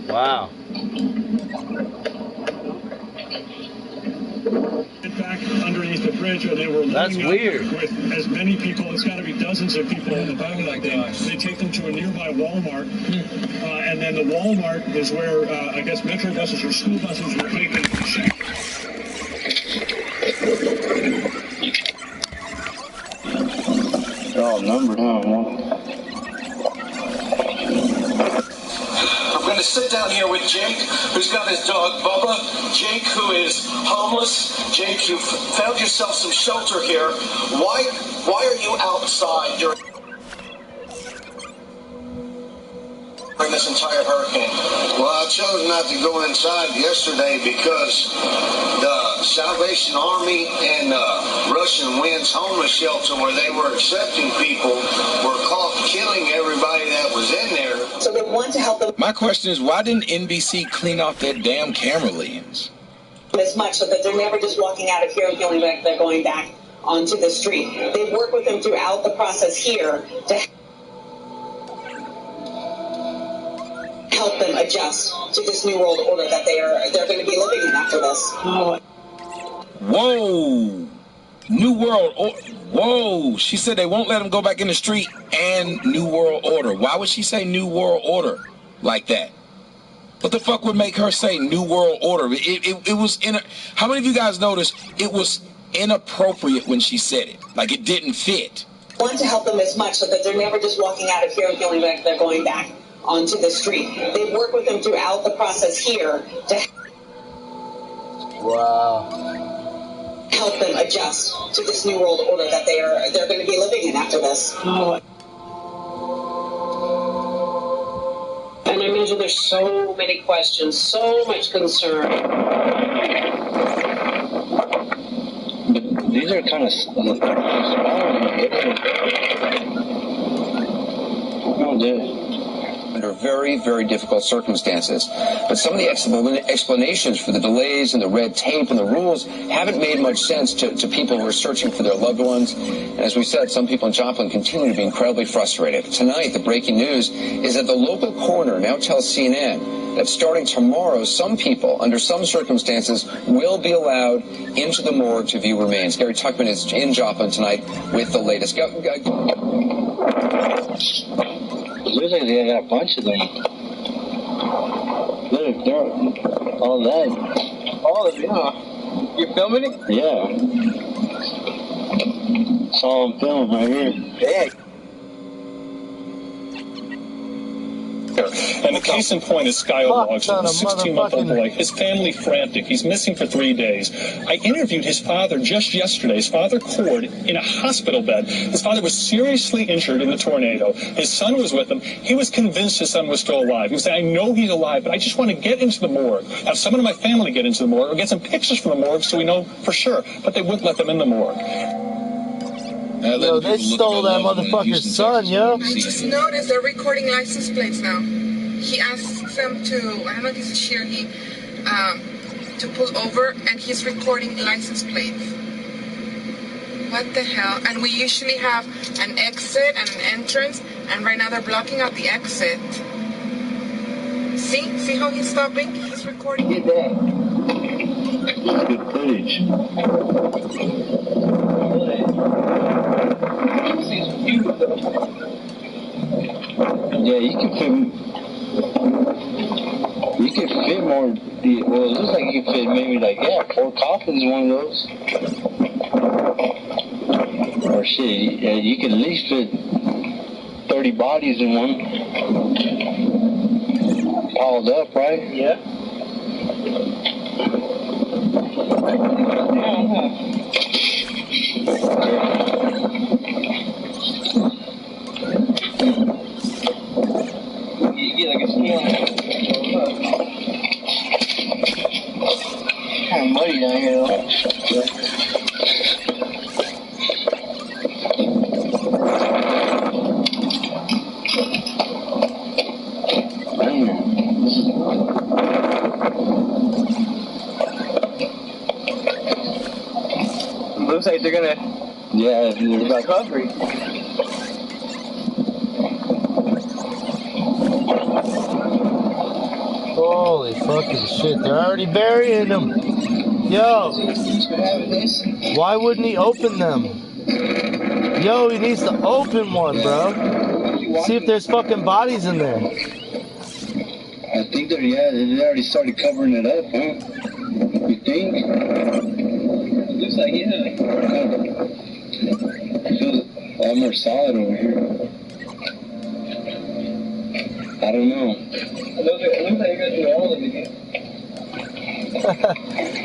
Wow. Back underneath the bridge, and they were That's weird. With as many people, it's got to be dozens of people in the back like that. They take them to a nearby Walmart, and then the Walmart is where I guess metro buses or school buses were taken. Oh, number. I'm going to sit down here with Jake, who's got his dog Bubba. Jake, who is homeless. Jake, you found yourself some shelter here. Why are you outside during this entire hurricane? Well, I chose not to go inside yesterday because the Salvation Army and Russian Winds homeless shelter where they were accepting people were caught killing everybody that was in there. So they want to help them. My question is, why didn't NBC clean off their damn camera lens? As much so that they're never just walking out of here and feeling like they're going back onto the street. They work with them throughout the process here to help them adjust to this new world order that they're going to be living in after this. Whoa. New world order. Whoa. She said they won't let them go back in the street and new world order. Why would she say new world order like that? What the fuck would make her say New World Order? It was how many of you guys noticed it was inappropriate when she said it? Like it didn't fit. I want to help them as much so that they're never just walking out of here and feeling like they're going back onto the street. They work with them throughout the process here to help them adjust to this new world order that they're going to be living in after this. And I imagine there's so many questions, so much concern. But these are kind of small. Oh, dude. Under very, very difficult circumstances. But some of the explanations for the delays and the red tape and the rules haven't made much sense to people who are searching for their loved ones. And as we said, some people in Joplin continue to be incredibly frustrated. Tonight, the breaking news is that the local coroner now tells CNN that starting tomorrow, some people, under some circumstances, will be allowed into the morgue to view remains. Gary Tuckman is in Joplin tonight with the latest. Looks like they got a bunch of them. Look, they're all that. All of it, huh? You're filming it? Yeah. It's all on film right here. Hey. And the case in point is Sky Logs, a 16-month-old boy. His family frantic. He's missing for 3 days. I interviewed his father just yesterday. His father, Cord, in a hospital bed. His father was seriously injured in the tornado. His son was with him. He was convinced his son was still alive. He was saying, I know he's alive, but I just want to get into the morgue. Have someone in my family get into the morgue or get some pictures from the morgue so we know for sure. But they wouldn't let them in the morgue. Yo, they stole that motherfucker's son, yo. I just noticed they're recording license plates now. He asks them to, I don't know if he's a shear, to pull over, and he's recording license plates. What the hell? And we usually have an exit and an entrance, and right now they're blocking out the exit. See how he's stopping? He's recording. Get that. Good footage. Yeah, you can fit more. Well, it looks like you can fit maybe 4 coffins in one of those. Or shit, you can at least fit 30 bodies in one. Piled up, right? Yeah. You get like a small. Kind of muddy down here, though. Looks like they're gonna. Yeah, they're about recovery. Holy fucking shit, they're already burying them. Yo, why wouldn't he open them? Yo, he needs to open one, bro. See if there's fucking bodies in there. I think they already started covering it up, huh? You think? Looks like, yeah. It feels a lot more solid over here. I don't know. It looks like you're gonna do all of it again.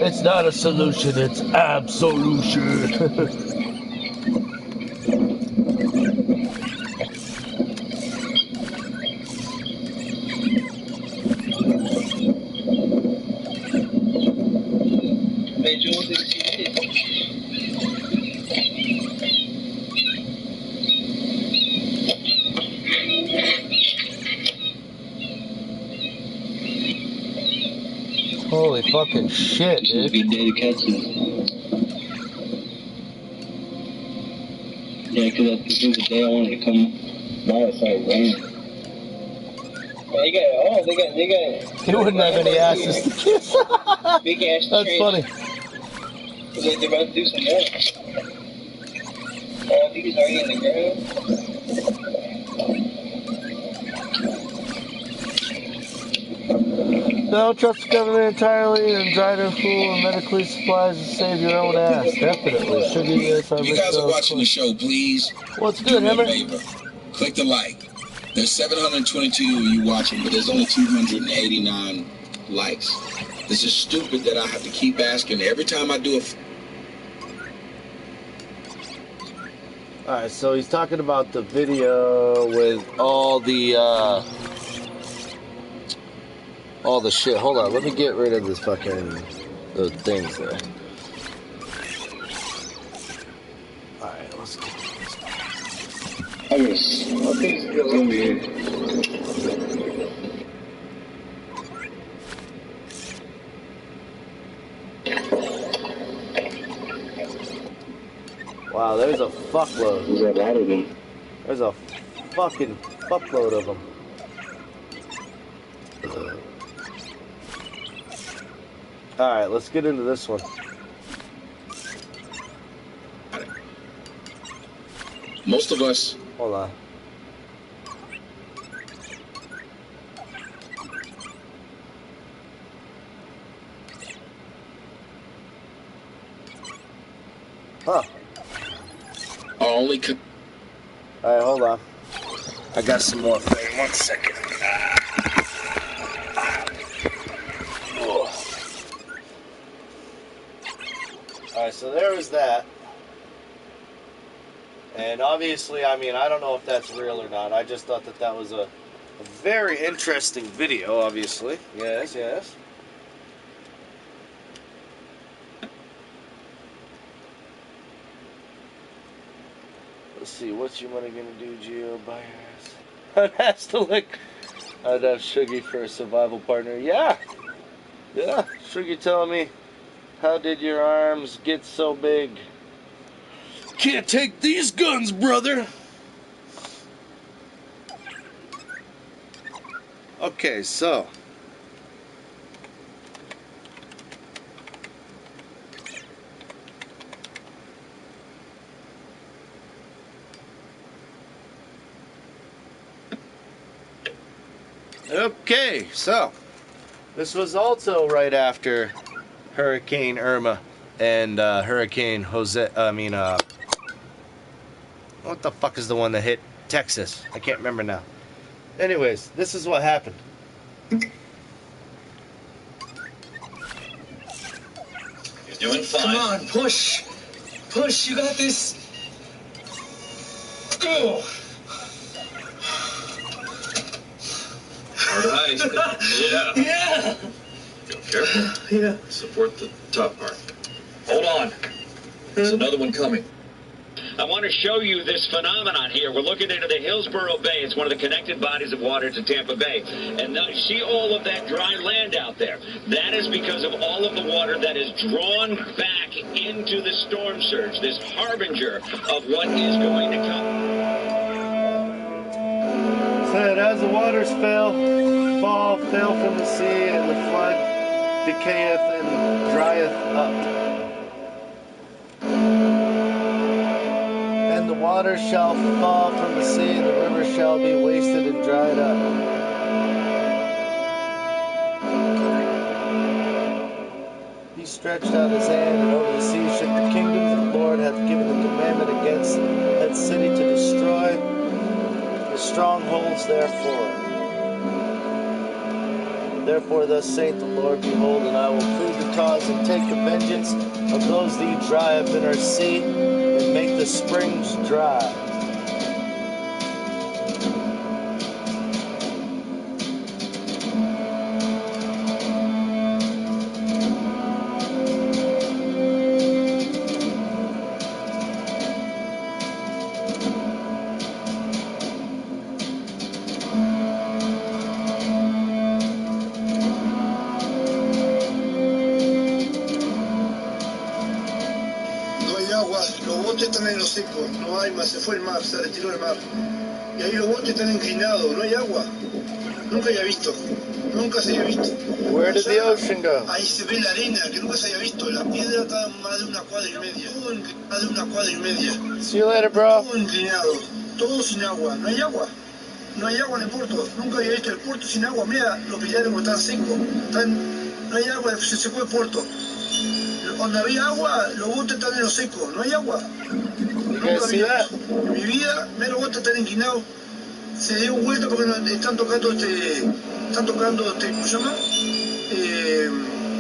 It's not a solution, it's absolution. Hey, Jules, did you see it? Holy fucking shit, This is a dude. good day to catch it. Yeah, because this was the day I wanted to come by. It started raining. Yeah, they got. He wouldn't have any asses to kiss. Big ass That's tree. funny. They're about to do some more. Oh, I think he's already in the ground. Don't trust the government entirely and try to fool and medically supplies to save your own ass. Definitely. Sugar, yes, If you guys are watching the show, please What's good, do me a Hammer? favor. Click the like. There's 722 of you watching, but there's only 289 likes. This is stupid that I have to keep asking every time I do a... Alright, so he's talking about the video with all the shit. Hold on, let me get rid of this fucking those things there. Alright, let's get this. Wow, there's a fuckload. There's a lot of them. There's a fucking fuckload of them. Alright, let's get into this one. Most of us... Hold on. Huh. Only Alright, hold on. I got some more for you. 1 second. Alright, so there was that. And obviously, I mean, I don't know if that's real or not. I just thought that that was a very interesting video, obviously. Yes, yes. Let's see, what's your money gonna do, Gio? Buy your ass. I'd have to look. I'd have Shuggy for a survival partner. Yeah! Yeah, Shuggy telling me, how did your arms get so big? Can't take these guns, brother! Okay, so. Okay, so this was also right after Hurricane Irma and Hurricane Jose. What the fuck is the one that hit Texas? I can't remember now. Anyways, this is what happened. You're doing fine. Come on, push. Push, you got this. Go. All right. Yeah. Yeah. Go careful. Yeah. Support the top part. Hold on. There's another one coming. I want to show you this phenomenon here. We're looking into the Hillsborough Bay. It's one of the connected bodies of water to Tampa Bay. And see all of that dry land out there. That is because of all of the water that is drawn back into the storm surge, this harbinger of what is going to come. Said, as the waters fell from the sea, and the flood decayeth and drieth up. And the waters shall fall from the sea, and the river shall be wasted and dried up. He stretched out his hand, and over the sea shook the kingdoms. The Lord hath given a commandment against that city to destroy the strongholds therefore. Therefore thus saith the Lord, behold, and I will prove the cause and take the vengeance of those that dry up in our sea, and make the springs dry. Los botes están en los secos, no hay más, se fue el mar, se retiró el mar. Y ahí los botes están inclinados, no hay agua. Nunca había visto, nunca se había visto. Where did the ocean go? Ahí se ve la arena, que nunca se había visto. La piedra está a más de 1 cuadra y media. Todo inclinado de 1 cuadra y media. See you later, bro. Todo inclinado, todo sin agua, no hay agua. no hay agua en el puerto. Nunca había visto el puerto sin agua. Mira, los pilares como están secos. No hay agua, se secó el puerto. Cuando había agua, los botes están en lo seco. No hay agua. Nunca había eso. En mi vida, los botes están inclinados. Se dio un vuelto porque están tocando ¿cómo se llama?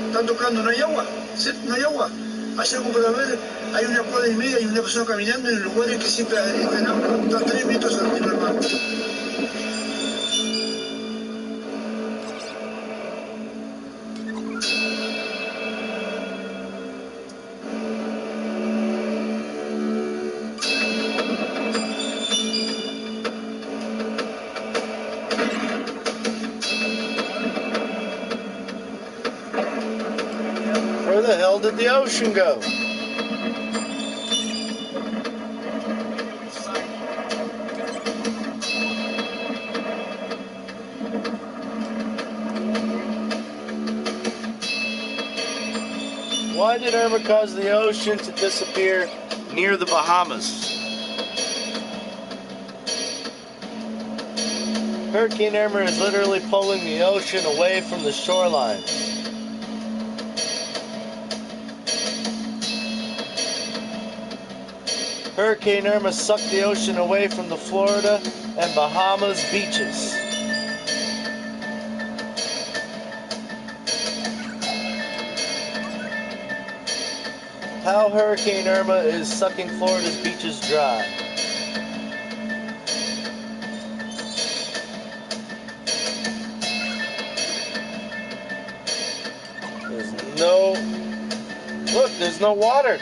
Están tocando, no hay agua. No hay agua. Allá como para ver, hay una cuadra y media y una persona caminando en lugares que siempre está en agua. Está 3 metros arriba del mar. Where the hell did the ocean go? Why did Irma cause the ocean to disappear near the Bahamas? Hurricane Irma is literally pulling the ocean away from the shoreline. Hurricane Irma sucked the ocean away from the Florida and Bahamas beaches. How Hurricane Irma is sucking Florida's beaches dry. There's no water.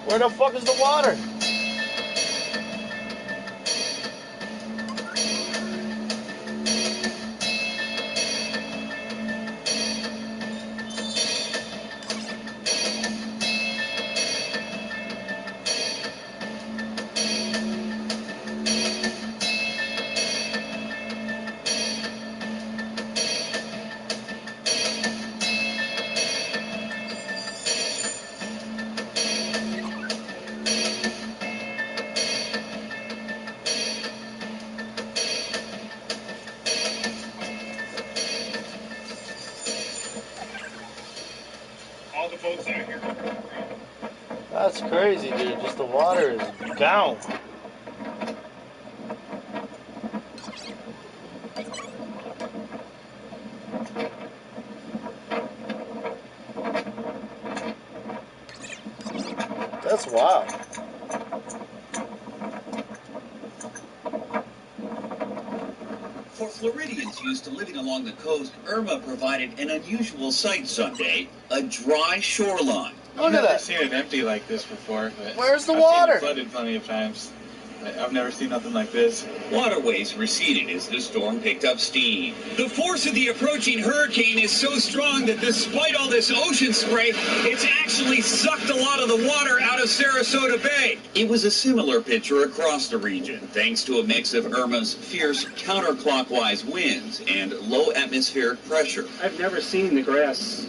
Where the fuck is the water? That's crazy, dude. Just the water is down. That's wild. For Floridians used to living along the coast, Irma provided an unusual sight Sunday, a dry shoreline. I've never seen it empty like this before. But where's the I've water? Seen it flooded plenty of times. I've never seen nothing like this. Waterways receded as the storm picked up steam. The force of the approaching hurricane is so strong that despite all this ocean spray, it's actually sucked a lot of the water out of Sarasota Bay. It was a similar picture across the region, thanks to a mix of Irma's fierce counterclockwise winds and low atmospheric pressure. I've never seen the grass.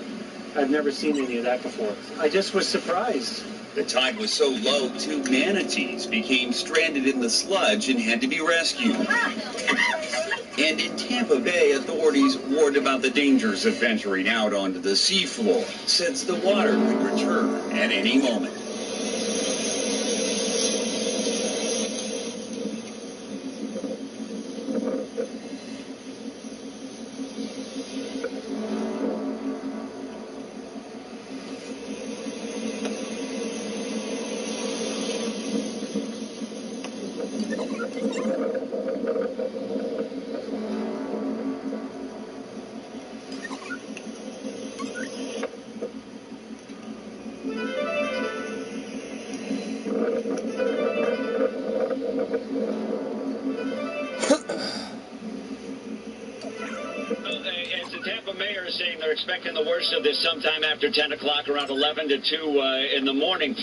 I've never seen any of that before. I just was surprised. The tide was so low, 2 manatees became stranded in the sludge and had to be rescued. And in Tampa Bay, authorities warned about the dangers of venturing out onto the seafloor, since the water could return at any moment. are saying they're expecting the worst of this sometime after 10 o'clock, around 11 to 2 in the morning.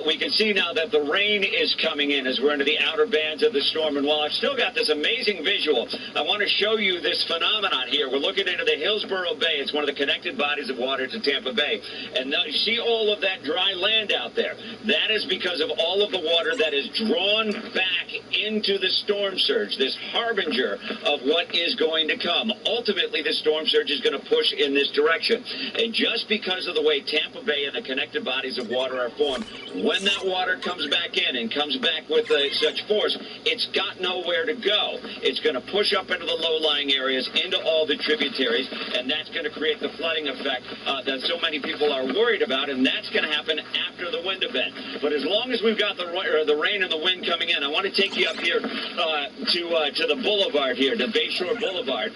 We can see now that the rain is coming in as we're into the outer bands of the storm. And while I've still got this amazing visual, I want to show you this phenomenon here. We're looking into the Hillsborough Bay. It's one of the connected bodies of water to Tampa Bay. And now you see all of that dry land out there. That is because of all of the water that is drawn back into the storm surge, this harbinger of what is going to come. Ultimately, the storm surge is going to push in this direction. And just because of the way Tampa Bay and the connected bodies of water are formed, when that water comes back in and comes back with such force, it's got nowhere to go. It's going to push up into the low-lying areas, into all the tributaries, and that's going to create the flooding effect that so many people are worried about, and that's going to happen after the wind event. But as long as we've got the rain and the wind coming in, I want to take you up here to the boulevard here, to Bayshore Boulevard,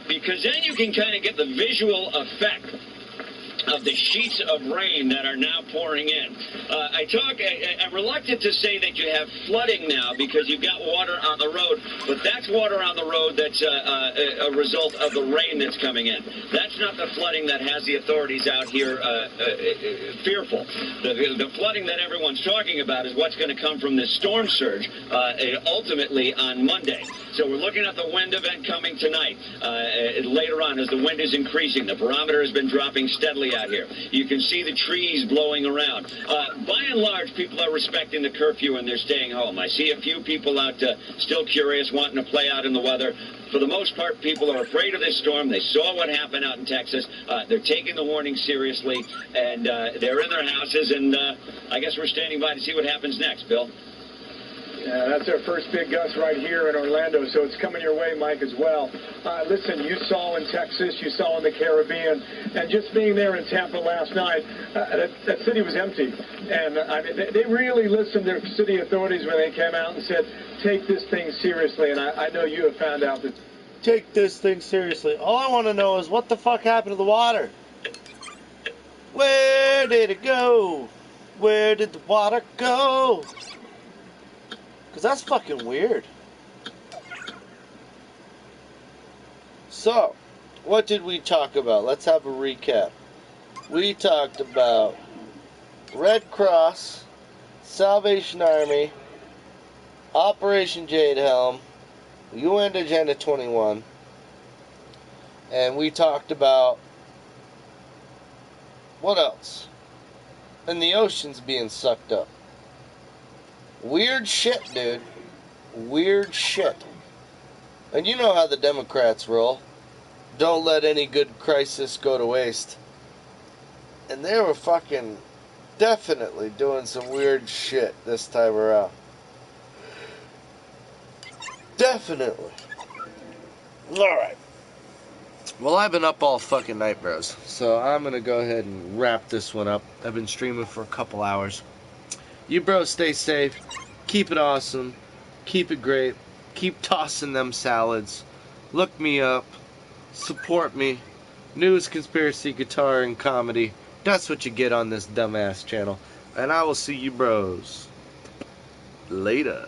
because then you can kind of get the visual effect of the sheets of rain that are now pouring in. I'm reluctant to say that you have flooding now because you've got water on the road, but that's water on the road that's a result of the rain that's coming in. That's not the flooding that has the authorities out here fearful. The flooding that everyone's talking about is what's going to come from this storm surge ultimately on Monday. So we're looking at the wind event coming tonight. Later on, as the wind is increasing, the barometer has been dropping steadily out here. You can see the trees blowing around. By and large, people are respecting the curfew and they're staying home. I see a few people out still curious, wanting to play out in the weather. For the most part, people are afraid of this storm. They saw what happened out in Texas. They're taking the warning seriously, and they're in their houses, and I guess we're standing by to see what happens next, Bill. Yeah, that's our first big gust right here in Orlando, so it's coming your way, Mike, as well. Listen, you saw in Texas, you saw in the Caribbean, and just being there in Tampa last night, that city was empty. And I mean, they really listened to city authorities when they came out and said, take this thing seriously, and I know you have found out that... Take this thing seriously. All I want to know is what the fuck happened to the water? Where did it go? Where did the water go? Because that's fucking weird. So, what did we talk about? Let's have a recap. We talked about Red Cross, Salvation Army, Operation Jade Helm, UN Agenda 21, and we talked about what else? And the oceans being sucked up. Weird shit, dude. Weird shit. And you know how the Democrats roll. Don't let any good crisis go to waste. And they were fucking definitely doing some weird shit this time around. Definitely. Alright. Well, I've been up all fucking night, bros. So I'm gonna go ahead and wrap this one up. I've been streaming for a couple hours. You bros stay safe, keep it awesome, keep it great, keep tossing them salads, look me up, support me, news, conspiracy, guitar, and comedy. That's what you get on this dumbass channel. And I will see you bros later.